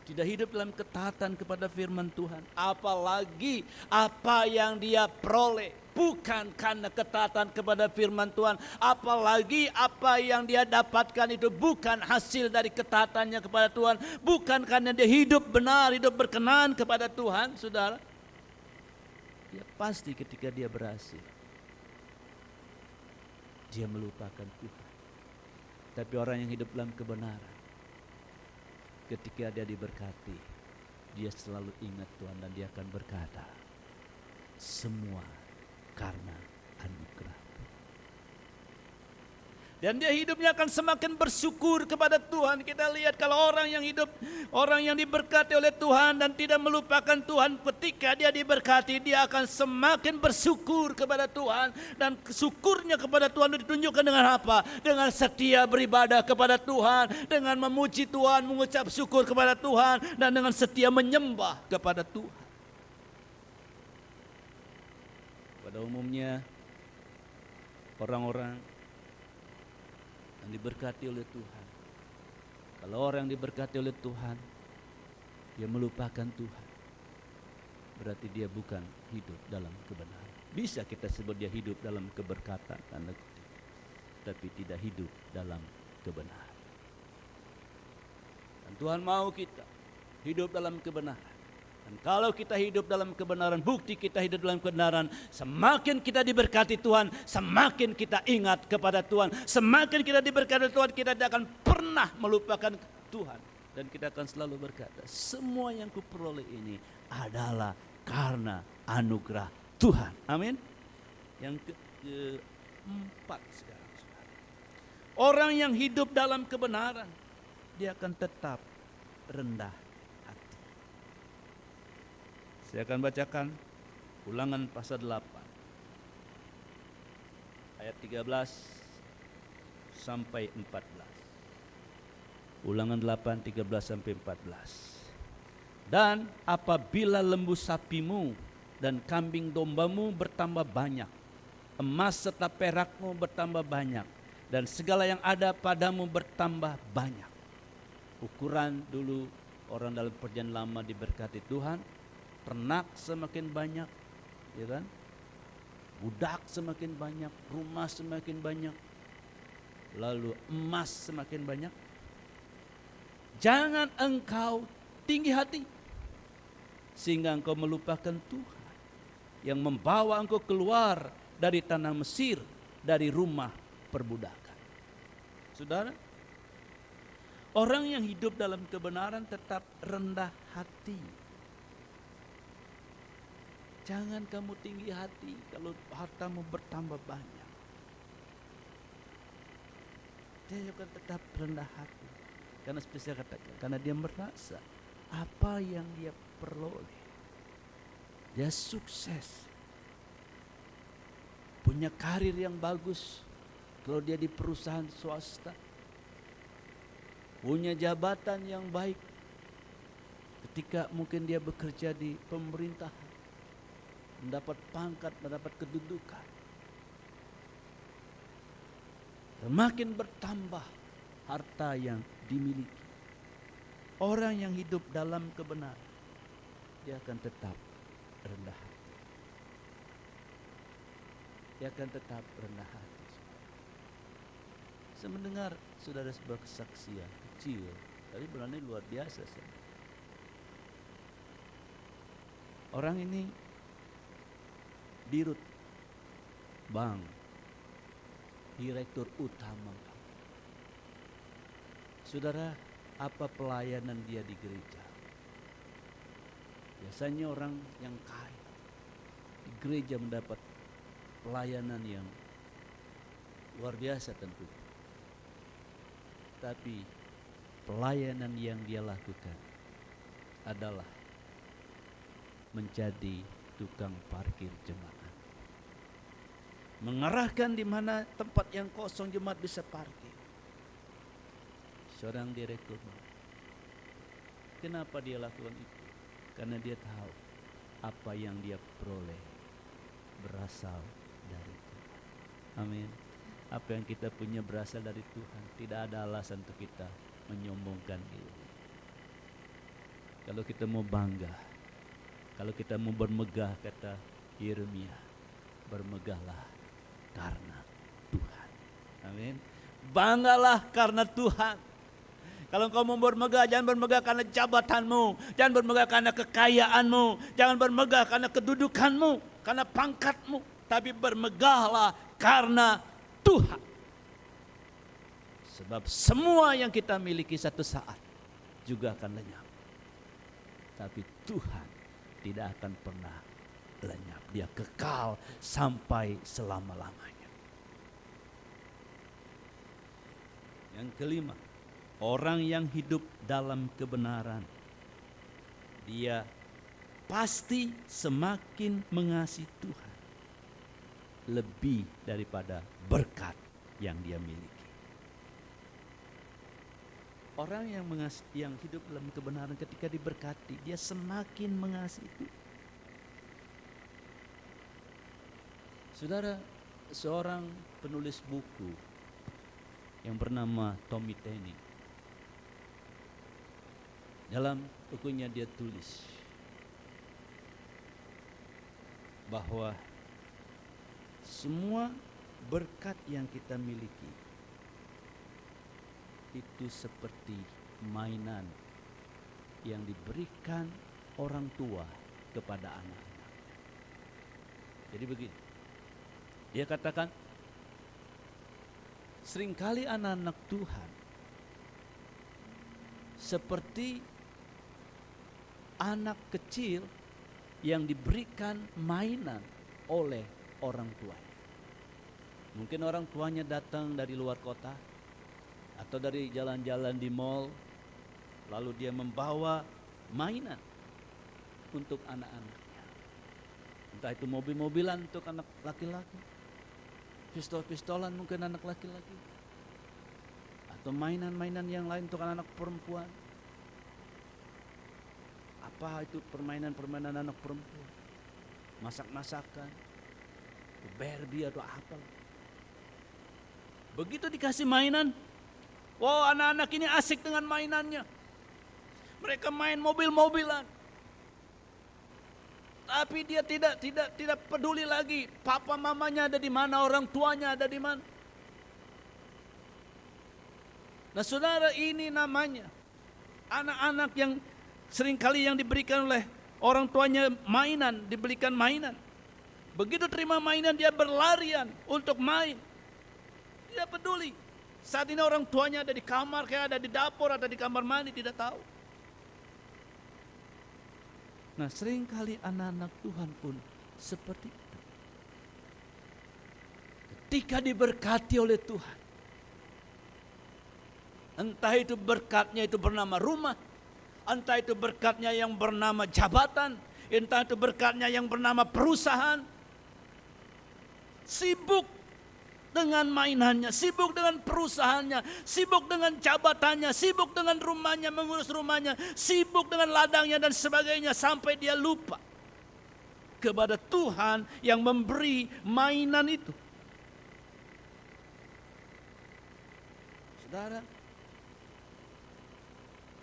tidak hidup dalam ketaatan kepada firman Tuhan, apalagi apa yang dia peroleh bukan karena ketaatan kepada firman Tuhan, apalagi apa yang dia dapatkan itu bukan hasil dari ketaatannya kepada Tuhan, bukan karena dia hidup benar, hidup berkenan kepada Tuhan, saudara, ya pasti ketika dia berhasil, dia melupakan Tuhan. Tapi orang yang hidup dalam kebenaran, ketika dia diberkati, dia selalu ingat Tuhan dan dia akan berkata, semua karena anugerah. Dan dia hidupnya akan semakin bersyukur kepada Tuhan. Kita lihat kalau orang yang hidup, orang yang diberkati oleh Tuhan dan tidak melupakan Tuhan, ketika dia diberkati, dia akan semakin bersyukur kepada Tuhan. Dan syukurnya kepada Tuhan ditunjukkan dengan apa? Dengan setia beribadah kepada Tuhan, dengan memuji Tuhan, mengucap syukur kepada Tuhan, dan dengan setia menyembah kepada Tuhan. Pada umumnya orang-orang yang diberkati oleh Tuhan, kalau orang yang diberkati oleh Tuhan dia melupakan Tuhan, berarti dia bukan hidup dalam kebenaran. Bisa kita sebut dia hidup dalam keberkatan, tapi tidak hidup dalam kebenaran. Dan Tuhan mau kita hidup dalam kebenaran. Dan kalau kita hidup dalam kebenaran, bukti kita hidup dalam kebenaran, semakin kita diberkati Tuhan, semakin kita ingat kepada Tuhan, semakin kita diberkati Tuhan, kita tidak akan pernah melupakan Tuhan. Dan kita akan selalu berkata, semua yang kuperoleh ini adalah karena anugerah Tuhan. Amin. Yang keempat sekarang, orang yang hidup dalam kebenaran, dia akan tetap rendah. Saya akan bacakan Ulangan pasal 8 ayat 13 sampai 14. Ulangan 8 13 sampai 14. Dan apabila lembu sapimu dan kambing dombamu bertambah banyak, emas serta perakmu bertambah banyak, dan segala yang ada padamu bertambah banyak. Ukuran dulu orang dalam perjanjian lama diberkati Tuhan, ternak semakin banyak, ya kan? Budak semakin banyak, rumah semakin banyak, lalu emas semakin banyak. Jangan engkau tinggi hati sehingga engkau melupakan Tuhan yang membawa engkau keluar dari tanah Mesir, dari rumah perbudakan. Saudara, orang yang hidup dalam kebenaran tetap rendah hati. Jangan kamu tinggi hati kalau hartamu bertambah banyak. Dia akan tetap rendah hati. Karena seperti saya katakan, karena dia merasa apa yang dia peroleh, dia sukses, punya karir yang bagus. Kalau dia di perusahaan swasta, punya jabatan yang baik. Ketika mungkin dia bekerja di pemerintahan, mendapat pangkat, mendapat kedudukan, semakin bertambah harta yang dimiliki. Orang yang hidup dalam kebenaran, dia akan tetap rendah hati. Dia akan tetap rendah hati. Saya mendengar saudara sebuah kesaksian kecil, tapi benar-benar luar biasa. Orang ini dirut bank, direktur utama. Saudara, apa pelayanan dia di gereja? Biasanya orang yang kaya di gereja mendapat pelayanan yang luar biasa tentu. Tapi pelayanan yang dia lakukan adalah menjadi tukang parkir jemaat. Mengarahkan di mana tempat yang kosong jemaat bisa parkir. Seorang direktur. Kenapa dia lakukan itu? Karena dia tahu apa yang dia peroleh berasal dari Tuhan. Amin. Apa yang kita punya berasal dari Tuhan. Tidak ada alasan untuk kita menyombongkan diri. Kalau kita mau bangga, kalau kita mau bermegah, kata Yeremia, bermegahlah karena Tuhan. Amin. Banggalah karena Tuhan. Kalau engkau mau bermegah, jangan bermegah karena jabatanmu, jangan bermegah karena kekayaanmu, jangan bermegah karena kedudukanmu, karena pangkatmu, tapi bermegahlah karena Tuhan. Sebab semua yang kita miliki satu saat juga akan lenyap. Tapi Tuhan tidak akan pernah lenyap. Dia kekal sampai selama-lamanya. Yang kelima, orang yang hidup dalam kebenaran, dia pasti semakin mengasihi Tuhan lebih daripada berkat yang dia miliki. Orang yang hidup dalam kebenaran ketika diberkati, dia semakin mengasihi Tuhan. Saudara, seorang penulis buku yang bernama Tommy Tenney, dalam bukunya dia tulis bahwa semua berkat yang kita miliki itu seperti mainan yang diberikan orang tua kepada anak-anak. Jadi begini, dia katakan seringkali anak-anak Tuhan seperti anak kecil yang diberikan mainan oleh orang tuanya. Mungkin orang tuanya datang dari luar kota atau dari jalan-jalan di mall, lalu dia membawa mainan untuk anak-anaknya. Entah itu mobil-mobilan untuk anak laki-laki, pistol-pistolan mungkin anak laki-laki, atau mainan-mainan yang lain untuk anak perempuan. Apa itu permainan-permainan anak perempuan? Masak-masakan, Barbie atau apa. Begitu dikasih mainan, oh anak-anak ini asik dengan mainannya. Mereka main mobil-mobilan. Tapi dia tidak peduli lagi papa mamanya ada di mana, orang tuanya ada di mana. Nah saudara, ini namanya anak-anak yang seringkali yang diberikan oleh orang tuanya mainan, diberikan mainan. Begitu terima mainan dia berlarian untuk main. Tidak peduli. Saat ini orang tuanya ada di kamar, kayak ada di dapur, ada di kamar mandi, tidak tahu. Nah seringkali anak-anak Tuhan pun seperti itu. Ketika diberkati oleh Tuhan, entah itu berkatnya itu bernama rumah, entah itu berkatnya yang bernama jabatan, entah itu berkatnya yang bernama perusahaan, sibuk dengan mainannya, sibuk dengan perusahaannya, sibuk dengan jabatannya, sibuk dengan rumahnya, mengurus rumahnya, sibuk dengan ladangnya dan sebagainya, sampai dia lupa kepada Tuhan yang memberi mainan itu. Saudara,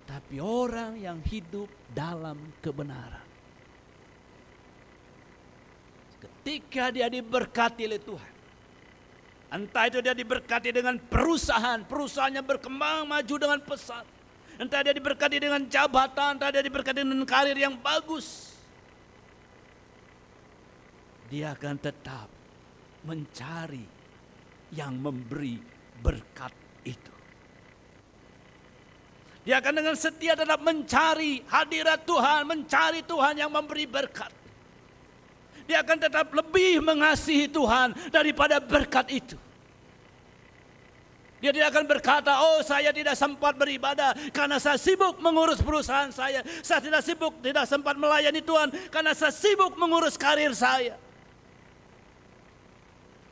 tapi orang yang hidup dalam kebenaran, ketika dia diberkati oleh Tuhan, entah itu dia diberkati dengan perusahaan, perusahaannya berkembang maju dengan pesat, entah dia diberkati dengan jabatan, entah dia diberkati dengan karir yang bagus, dia akan tetap mencari yang memberi berkat itu. Dia akan dengan setia tetap mencari hadirat Tuhan, mencari Tuhan yang memberi berkat. Dia akan tetap lebih mengasihi Tuhan daripada berkat itu. Dia tidak akan berkata, oh saya tidak sempat beribadah karena saya sibuk mengurus perusahaan saya. Saya tidak sempat melayani Tuhan karena saya sibuk mengurus karir saya.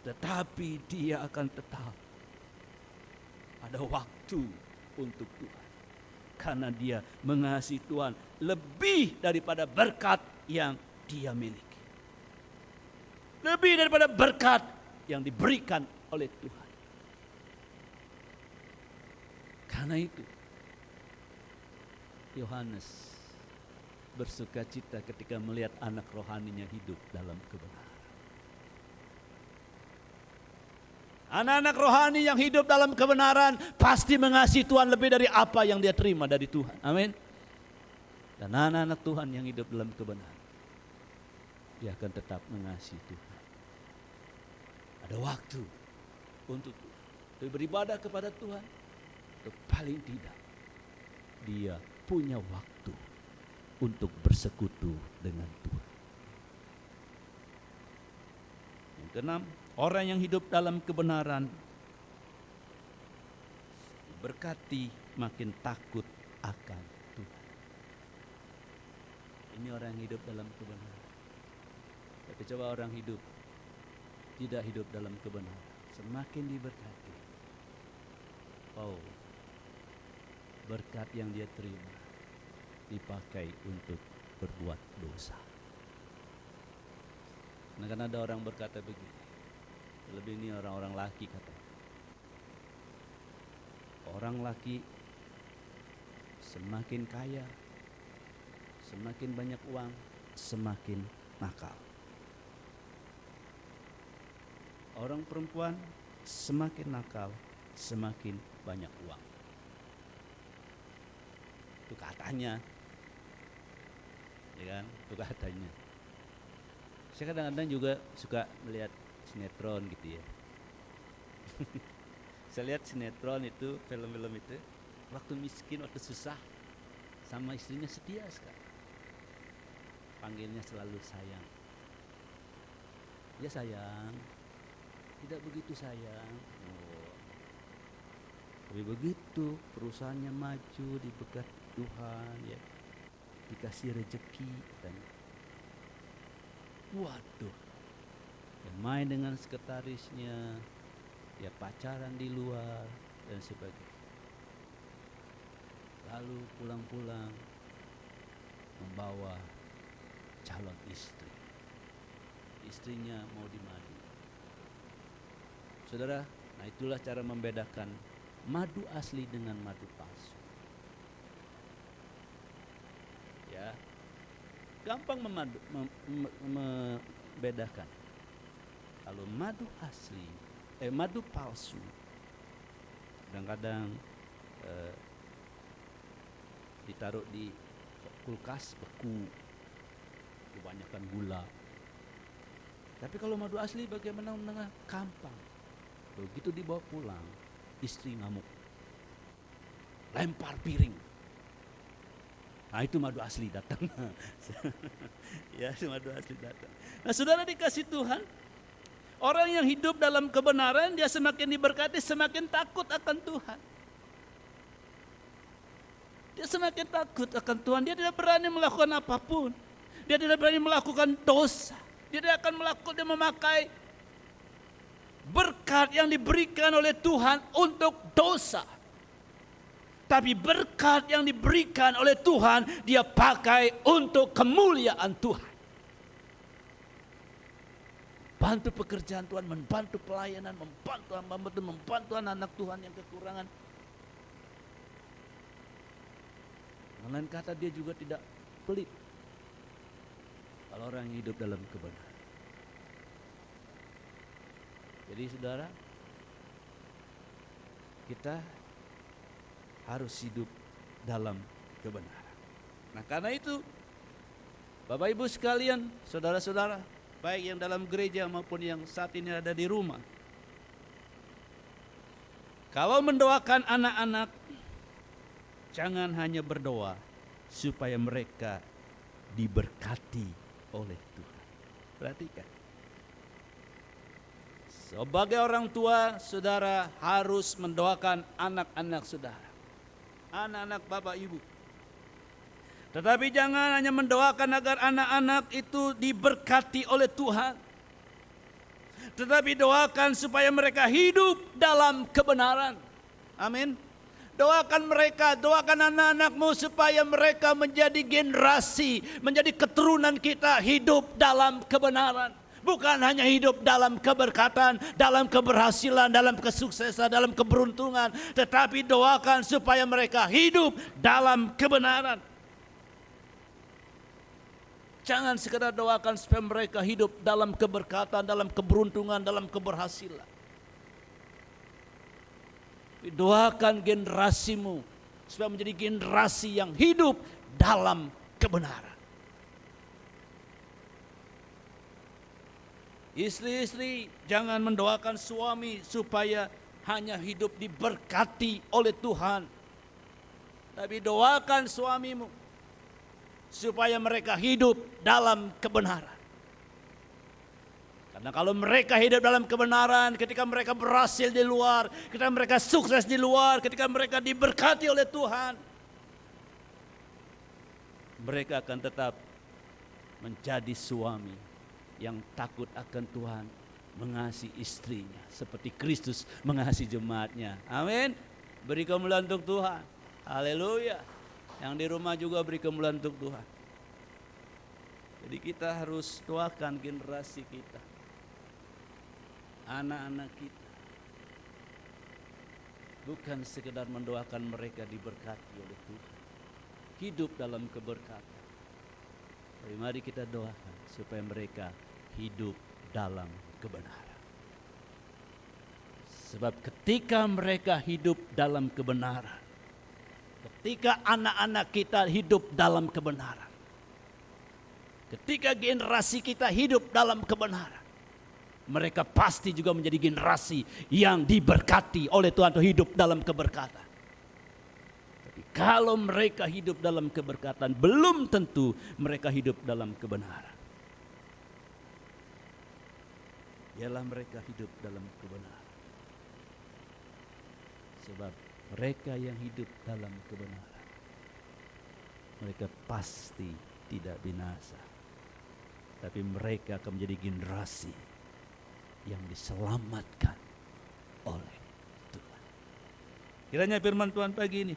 Tetapi dia akan tetap ada waktu untuk Tuhan. Karena dia mengasihi Tuhan lebih daripada berkat yang dia miliki. Lebih daripada berkat yang diberikan oleh Tuhan. Karena itu Yohanes bersuka cita ketika melihat anak rohaninya hidup dalam kebenaran. Anak-anak rohani yang hidup dalam kebenaran pasti mengasihi Tuhan lebih dari apa yang dia terima dari Tuhan. Amin. Dan anak-anak Tuhan yang hidup dalam kebenaran, dia akan tetap mengasihi Tuhan. Ada waktu untuk beribadah kepada Tuhan. Paling tidak dia punya waktu untuk bersekutu dengan Tuhan. Yang keenam, orang yang hidup dalam kebenaran berkati makin takut akan Tuhan. Ini orang yang hidup dalam kebenaran. Tapi coba orang tidak hidup dalam kebenaran, semakin diberkati. Oh, berkat yang dia terima dipakai untuk berbuat dosa. Nah, kan ada orang berkata begini, lebih ini orang-orang laki katanya. Orang laki semakin kaya, semakin banyak uang, semakin nakal. Orang perempuan semakin nakal, semakin banyak uang. Itu katanya, ya kan? Itu katanya. Saya kadang-kadang juga suka melihat sinetron gitu ya. Saya lihat sinetron itu, film-film itu, waktu miskin, waktu susah, sama istrinya setia sekali. Panggilnya selalu sayang. Ya sayang, tidak begitu sayang. Oh. Tapi begitu perusahaannya maju, diberkati Tuhan, ya, dikasih rezeki, dan waduh, ya main dengan sekretarisnya, ya pacaran di luar dan sebagainya. Lalu pulang-pulang membawa calon istri, istrinya mau dimadu. Saudara, nah itulah cara membedakan madu asli dengan madu palsu. Ya, gampang membedakan. Kalau madu asli, madu palsu, kadang-kadang ditaruh di kulkas beku, kebanyakan gula. Tapi kalau madu asli bagaimana menengah? Gampang. Begitu dibawa pulang, istri ngamuk, lempar piring. Nah itu madu asli datang. Ya, madu asli datang. Nah saudara dikasih Tuhan, orang yang hidup dalam kebenaran, dia semakin diberkati, semakin takut akan Tuhan. Dia semakin takut akan Tuhan. Dia tidak berani melakukan apapun. Dia tidak berani melakukan dosa. Dia tidak akan memakai berkat yang diberikan oleh Tuhan untuk dosa. Tapi berkat yang diberikan oleh Tuhan, dia pakai untuk kemuliaan Tuhan. Bantu pekerjaan Tuhan, membantu pelayanan, membantu hamba Tuhan, membantu anak Tuhan yang kekurangan. Dengan lain kata, dia juga tidak pelit. Kalau orang yang hidup dalam kebenaran. Jadi saudara, kita harus hidup dalam kebenaran. Nah karena itu, Bapak Ibu sekalian, saudara-saudara, baik yang dalam gereja maupun yang saat ini ada di rumah, kalau mendoakan anak-anak, jangan hanya berdoa supaya mereka diberkati oleh Tuhan. Perhatikan, Sebagai orang tua, saudara harus mendoakan anak-anak saudara. Anak-anak Bapak Ibu. Tetapi jangan hanya mendoakan agar anak-anak itu diberkati oleh Tuhan. Tetapi doakan supaya mereka hidup dalam kebenaran. Amin. Doakan mereka, doakan anak-anakmu supaya mereka menjadi generasi, menjadi keturunan kita hidup dalam kebenaran. Bukan hanya hidup dalam keberkatan, dalam keberhasilan, dalam kesuksesan, dalam keberuntungan. Tetapi doakan supaya mereka hidup dalam kebenaran. Jangan sekedar doakan supaya mereka hidup dalam keberkatan, dalam keberuntungan, dalam keberhasilan. Doakan generasimu supaya menjadi generasi yang hidup dalam kebenaran. Istri-istri jangan mendoakan suami supaya hanya hidup diberkati oleh Tuhan. Tapi doakan suamimu supaya mereka hidup dalam kebenaran. Karena kalau mereka hidup dalam kebenaran, ketika mereka berhasil di luar, ketika mereka sukses di luar, ketika mereka diberkati oleh Tuhan, mereka akan tetap menjadi suami yang takut akan Tuhan, mengasihi istrinya seperti Kristus mengasihi jemaatnya. Amin. Beri kemuliaan untuk Tuhan. Haleluya. Yang di rumah juga beri kemuliaan untuk Tuhan. Jadi kita harus doakan generasi kita, anak-anak kita. Bukan sekedar mendoakan mereka diberkati oleh Tuhan, hidup dalam keberkatan. Tapi mari kita doakan supaya mereka hidup dalam kebenaran. Sebab ketika mereka hidup dalam kebenaran, ketika anak-anak kita hidup dalam kebenaran, ketika generasi kita hidup dalam kebenaran, mereka pasti juga menjadi generasi yang diberkati oleh Tuhan untuk hidup dalam keberkatan. Tapi kalau mereka hidup dalam keberkatan, belum tentu mereka hidup dalam kebenaran. Biarlah mereka hidup dalam kebenaran. Sebab mereka yang hidup dalam kebenaran, mereka pasti tidak binasa. Tapi mereka akan menjadi generasi yang diselamatkan oleh Tuhan. Kiranya firman Tuhan pagi ini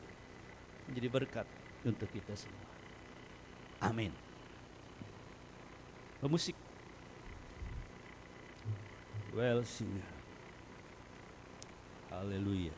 menjadi berkat untuk kita semua. Amin. Pemusik well singer. Haleluya.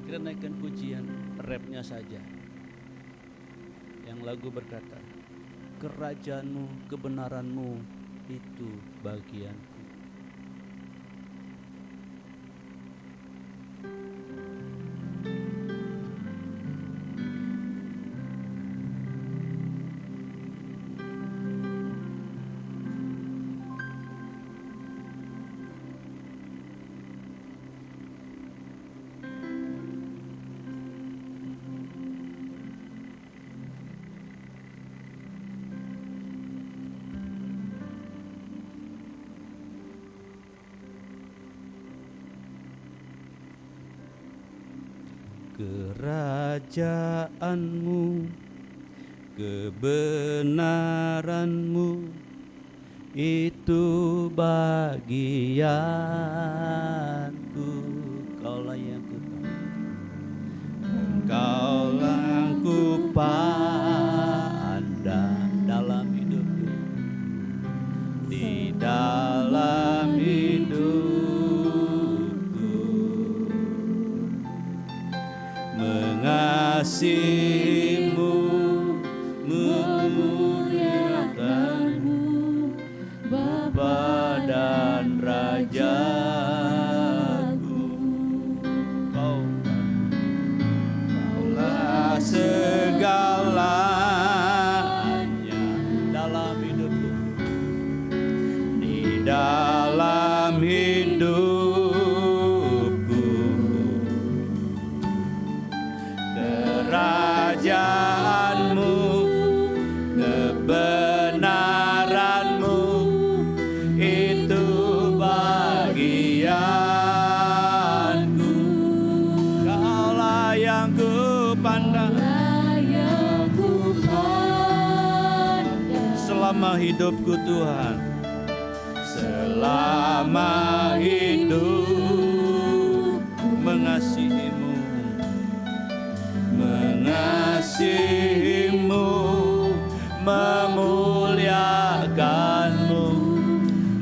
Kita naikkan pujian rapnya saja. Yang lagu berkata, kerajaanmu, kebenaranmu itu bagianku. Kerajaanmu, kebenaranmu itu bagianku. Kaulah yang ku Engkaulah yang ku pandang dalam hidupku, di dalam hidupku mengasihimu, memuliakanmu, Bapa dan Raja. selama hidupku Tuhan, selama hidup mengasihi-Mu, mengasihi-Mu, memuliakan-Mu,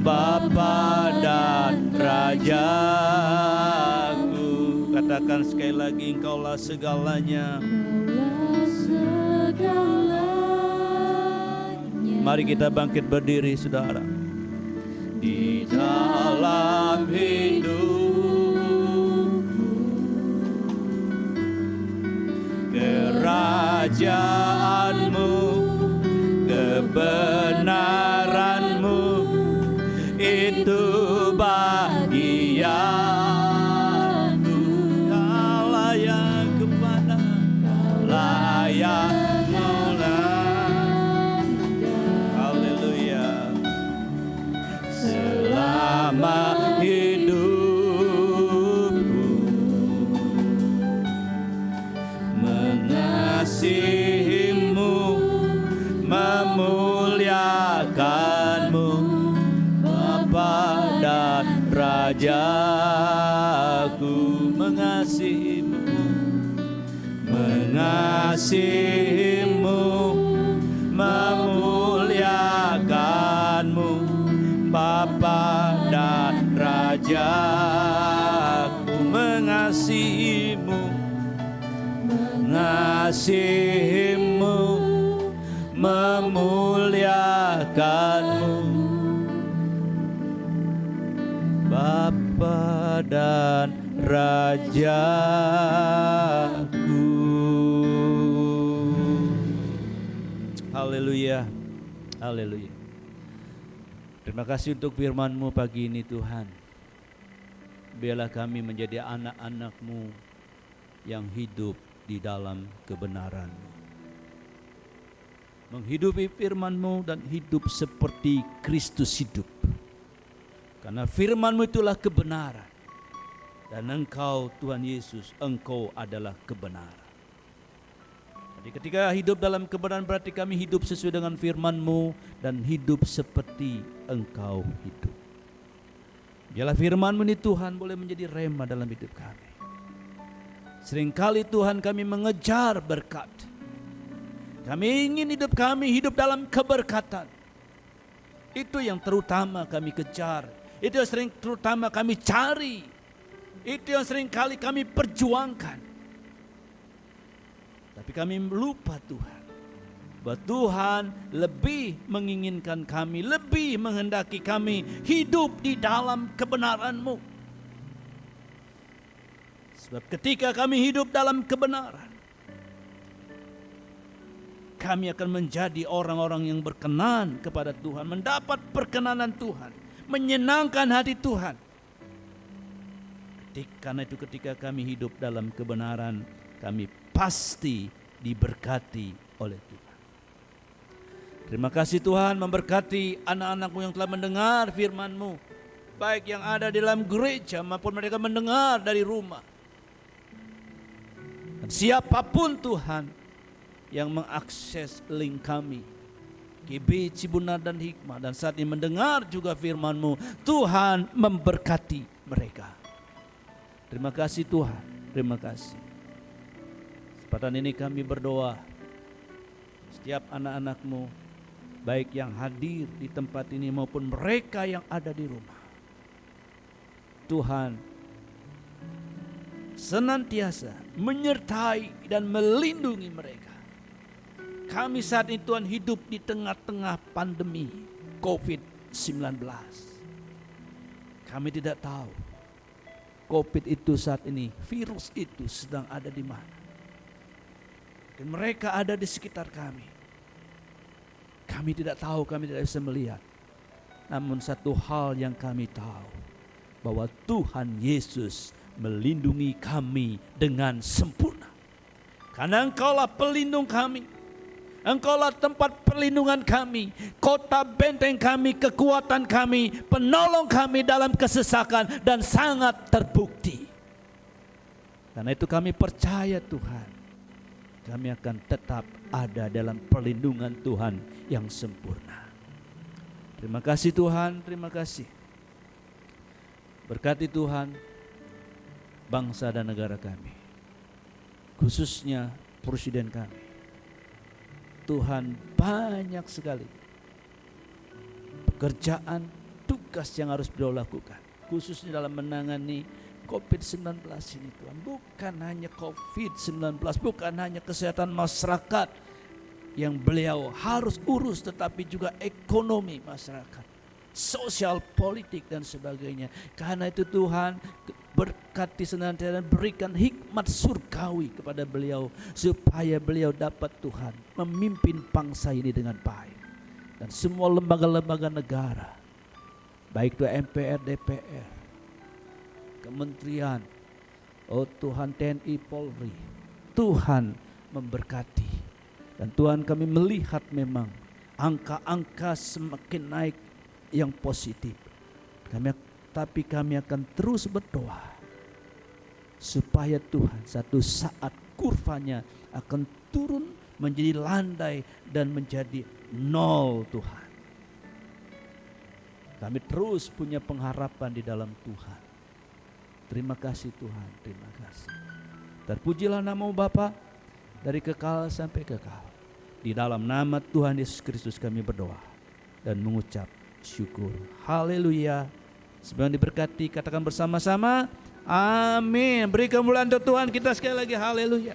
Bapa dan Rajaku. Katakan sekali lagi, Engkaulah segalanya. Mari kita bangkit berdiri, saudara. Di dalam hidupku, kerajaan-Mu, kebenaran-Mu, itu bagianku. Kau layak kepada, layak mulai. Haleluya. Selama hidupku mengasihi-Mu, memuliakan-Mu, Bapa dan Rajaku. Mengasihi-Mu, mengasihi-Mu, memuliakan-Mu, Bapa dan Rajaku. Mengasihi-Mu, mengasihi-Mu, memuliakan-Mu, Bapa dan Rajaku. Haleluya, haleluya. Terima kasih untuk firman-Mu pagi ini Tuhan. Biarlah kami menjadi anak-anak-Mu yang hidup di dalam kebenaran-Mu. Menghidupi firman-Mu dan hidup seperti Kristus hidup. Karena firman-Mu itulah kebenaran. Dan Engkau Tuhan Yesus, Engkau adalah kebenaran. Jadi ketika hidup dalam kebenaran berarti kami hidup sesuai dengan firman-Mu dan hidup seperti Engkau hidup. Biarlah firman-Mu ini Tuhan boleh menjadi rema dalam hidup kami. Seringkali Tuhan kami mengejar berkat. Kami ingin hidup kami hidup dalam keberkatan. Itu yang terutama kami kejar. Itu yang sering terutama kami cari. Itu yang seringkali kami perjuangkan. Tapi kami lupa Tuhan, bahwa Tuhan lebih menginginkan kami, lebih menghendaki kami hidup di dalam kebenaran-Mu. Sebab ketika kami hidup dalam kebenaran, kami akan menjadi orang-orang yang berkenan kepada Tuhan, mendapat perkenanan Tuhan, menyenangkan hati Tuhan. Karena itu ketika kami hidup dalam kebenaran, kami pasti diberkati oleh Tuhan. Terima kasih Tuhan memberkati anak-anak-Mu yang telah mendengar firman-Mu, baik yang ada di dalam gereja maupun mereka mendengar dari rumah. Dan siapapun Tuhan yang mengakses link kami, GB Cibunar dan Hikmah, dan saat ini mendengar juga firman-Mu, Tuhan memberkati mereka. Terima kasih Tuhan, terima kasih. Kesempatan ini kami berdoa, setiap anak-anak-Mu, baik yang hadir di tempat ini maupun mereka yang ada di rumah, Tuhan senantiasa menyertai dan melindungi mereka. Kami saat ini Tuhan hidup di tengah-tengah pandemi COVID-19. Kami tidak tahu COVID itu saat ini, virus itu sedang ada di mana. Dan mereka ada di sekitar kami. Kami tidak tahu, kami tidak bisa melihat. Namun satu hal yang kami tahu, bahwa Tuhan Yesus melindungi kami dengan sempurna. Karena Engkaulah pelindung kami. Engkaulah tempat perlindungan kami, kota benteng kami, kekuatan kami, penolong kami dalam kesesakan dan sangat terbukti. Karena itu kami percaya Tuhan, kami akan tetap ada dalam perlindungan Tuhan yang sempurna. Terima kasih Tuhan, terima kasih. Berkati Tuhan bangsa dan negara kami, khususnya presiden kami. Tuhan, banyak sekali pekerjaan, tugas yang harus beliau lakukan, khususnya dalam menangani COVID-19 ini Tuhan. Bukan hanya COVID-19, bukan hanya kesehatan masyarakat yang beliau harus urus, tetapi juga ekonomi masyarakat, sosial, politik dan sebagainya. Karena itu Tuhan, berkati senantiasa dan berikan hikmat surgawi kepada beliau, supaya beliau dapat Tuhan memimpin bangsa ini dengan baik. Dan semua lembaga-lembaga negara, baik itu MPR, DPR, kementerian, oh Tuhan, TNI, Polri, Tuhan memberkati. Dan Tuhan, kami melihat memang angka-angka semakin naik yang positif. Tapi kami akan terus berdoa supaya Tuhan satu saat kurvanya akan turun menjadi landai dan menjadi nol Tuhan. Kami terus punya pengharapan di dalam Tuhan. Terima kasih Tuhan, terima kasih. Terpujilah nama-Mu Bapa dari kekal sampai kekal. Di dalam nama Tuhan Yesus Kristus kami berdoa dan mengucap syukur. Haleluya. Sebelum diberkati, katakan bersama-sama, amin. Beri kemuliaan untuk Tuhan kita sekali lagi, haleluya.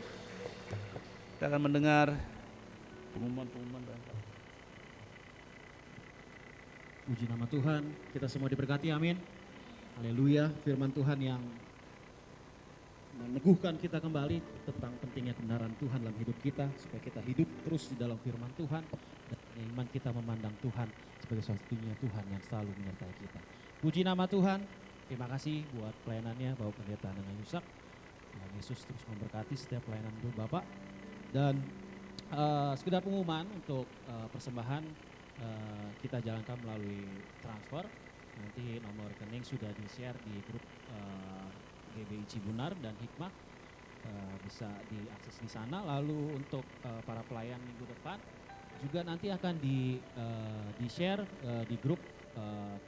Kita akan mendengar pengumuman-pengumuman. Puji nama Tuhan, kita semua diberkati, amin. Haleluya, firman Tuhan yang meneguhkan kita kembali tentang pentingnya kebenaran Tuhan dalam hidup kita, supaya kita hidup terus di dalam firman Tuhan, dan iman kita memandang Tuhan sebagai satu-satunya Tuhan yang selalu menyertai kita. Puji nama Tuhan, terima kasih buat pelayanannya Bapak Pendeta Nana Yusak. Tuhan Yesus terus memberkati setiap pelayanan Bapak. Dan sekedar pengumuman untuk persembahan kita jalankan melalui transfer. Nanti nomor rekening sudah di-share di grup GBI Cibunar dan Hikmah, bisa diakses di sana. Lalu untuk para pelayan minggu depan juga nanti akan di-share di grup,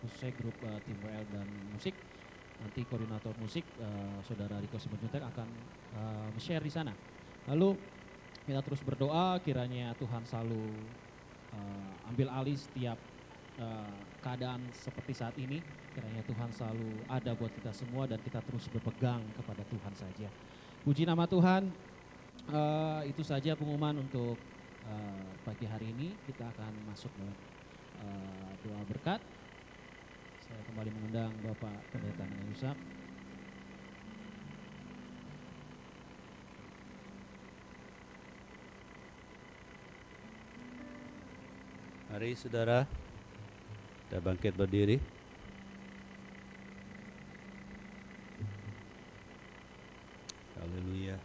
khususnya grup tim WL dan musik. Nanti koordinator musik Saudara Riko Simanjuntek akan share di sana. Lalu kita terus berdoa kiranya Tuhan selalu ambil alih setiap keadaan seperti saat ini. Kiranya Tuhan selalu ada buat kita semua dan kita terus berpegang kepada Tuhan saja. Puji nama Tuhan. Itu saja pengumuman untuk pagi hari ini. Kita akan masuk dalam doa berkat. Saya kembali mengundang Bapak Pendeta Nana Yusak. Mari saudara, kita bangkit berdiri. Haleluya.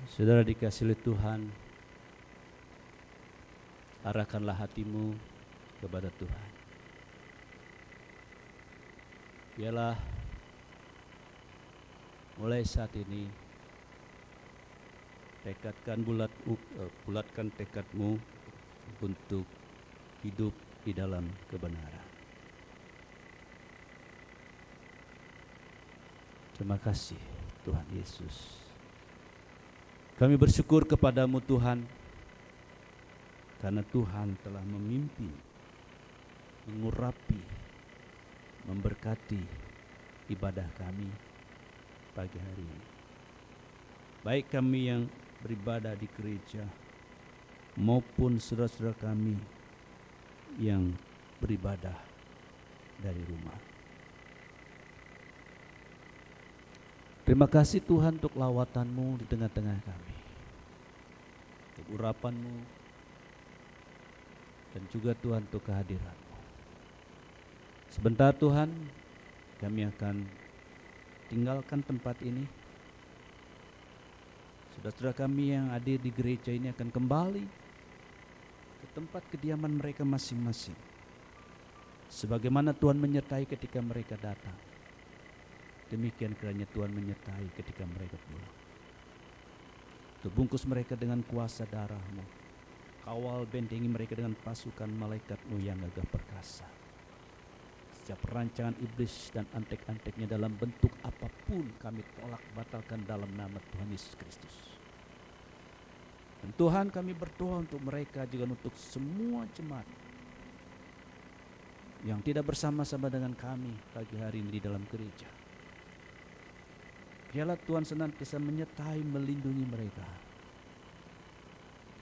Saudara dikasih oleh Tuhan, arahkanlah hatimu kepada Tuhan. Biarlah mulai saat ini bulatkan tekadmu untuk hidup di dalam kebenaran. Terima kasih Tuhan Yesus. Kami bersyukur kepadamu Tuhan, karena Tuhan telah memimpin, mengurapi, memberkati ibadah kami pagi hari ini. Baik kami yang beribadah di gereja maupun saudara-saudara kami yang beribadah dari rumah. Terima kasih Tuhan untuk lawatan-Mu di tengah-tengah kami, untuk urapan-Mu, dan juga Tuhan untuk kehadiran-Mu. Sebentar Tuhan, kami akan tinggalkan tempat ini. Saudara-saudara kami yang hadir di gereja ini akan kembali ke tempat kediaman mereka masing-masing. Sebagaimana Tuhan menyertai ketika mereka datang, demikian kiranya Tuhan menyertai ketika mereka pulang. Untuk bungkus mereka dengan kuasa darah-Mu, Kawal bentengi mereka dengan pasukan malaikat-Mu yang gagah perkasa. Setiap rancangan iblis dan antek-anteknya dalam bentuk apapun kami tolak batalkan dalam nama Tuhan Yesus Kristus. Dan Tuhan, kami berdoa untuk mereka juga untuk semua jemaat yang tidak bersama-sama dengan kami pagi hari ini di dalam gereja. Biarlah Tuhan senantiasa menyertai, melindungi mereka.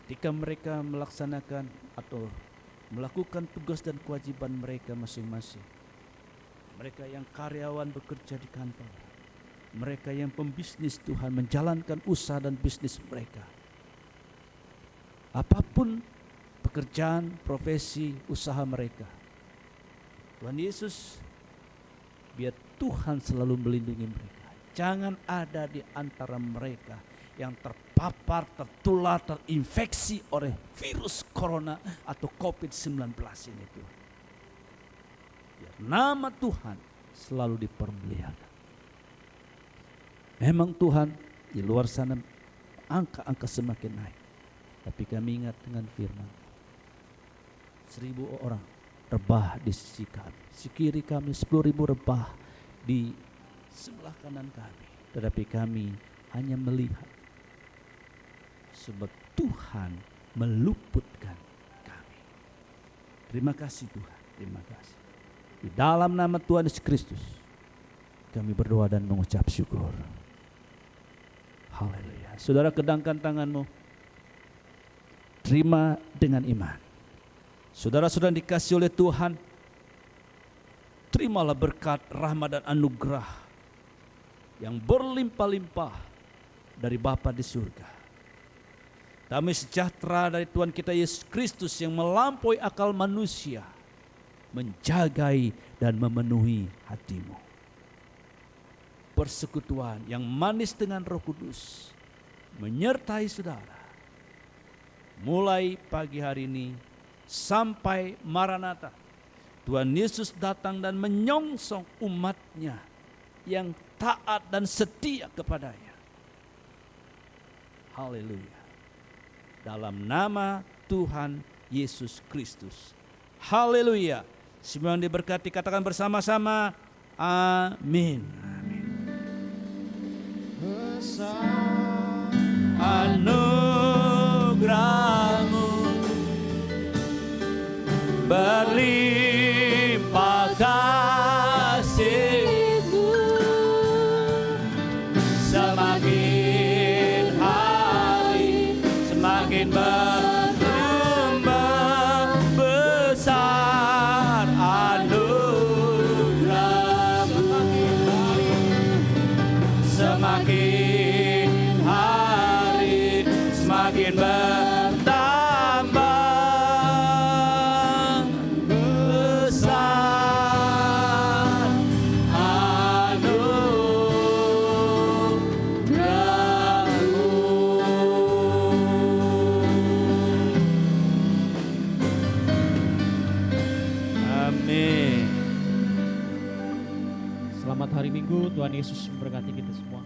Ketika mereka melaksanakan atau melakukan tugas dan kewajiban mereka masing-masing. Mereka yang karyawan bekerja di kantor. Mereka yang pembisnis, Tuhan, menjalankan usaha dan bisnis mereka. Apapun pekerjaan, profesi, usaha mereka, Tuhan Yesus, biar Tuhan selalu melindungi mereka. Jangan ada di antara mereka yang terpapar, tertular, terinfeksi oleh virus corona atau COVID-19 ini, Tuhan. Biar nama Tuhan selalu dipermuliakan. Memang Tuhan, di luar sana angka-angka semakin naik. Tapi kami ingat dengan firman, 1.000 orang rebah di sisi kami, si kiri kami 10.000 rebah di sebelah kanan kami. Tetapi kami hanya melihat, sebab Tuhan meluputkan kami. Terima kasih Tuhan, terima kasih. Di dalam nama Tuhan Yesus Kristus kami berdoa dan mengucap syukur. Haleluya. Saudara, kedangkan tanganmu. Terima dengan iman. Saudara-saudara dikasih oleh Tuhan, terimalah berkat, rahmat dan anugerah yang berlimpah-limpah dari Bapa di surga. Damai sejahtera dari Tuhan kita Yesus Kristus yang melampaui akal manusia, menjagai dan memenuhi hatimu. Persekutuan yang manis dengan Roh Kudus menyertai saudara mulai pagi hari ini sampai Maranatha. Tuhan Yesus datang dan menyongsong umatnya yang taat dan setia kepadanya. Haleluya. Dalam nama Tuhan Yesus Kristus. Haleluya. Semua yang diberkati katakan bersama-sama. Amin. Amin. Anugerah-Mu berlimpah kasih-Mu semakin hari semakin bertambah besar anugerah-Mu semakin hari semakin bertambah Selamat hari Minggu, Tuhan Yesus memberkati kita semua.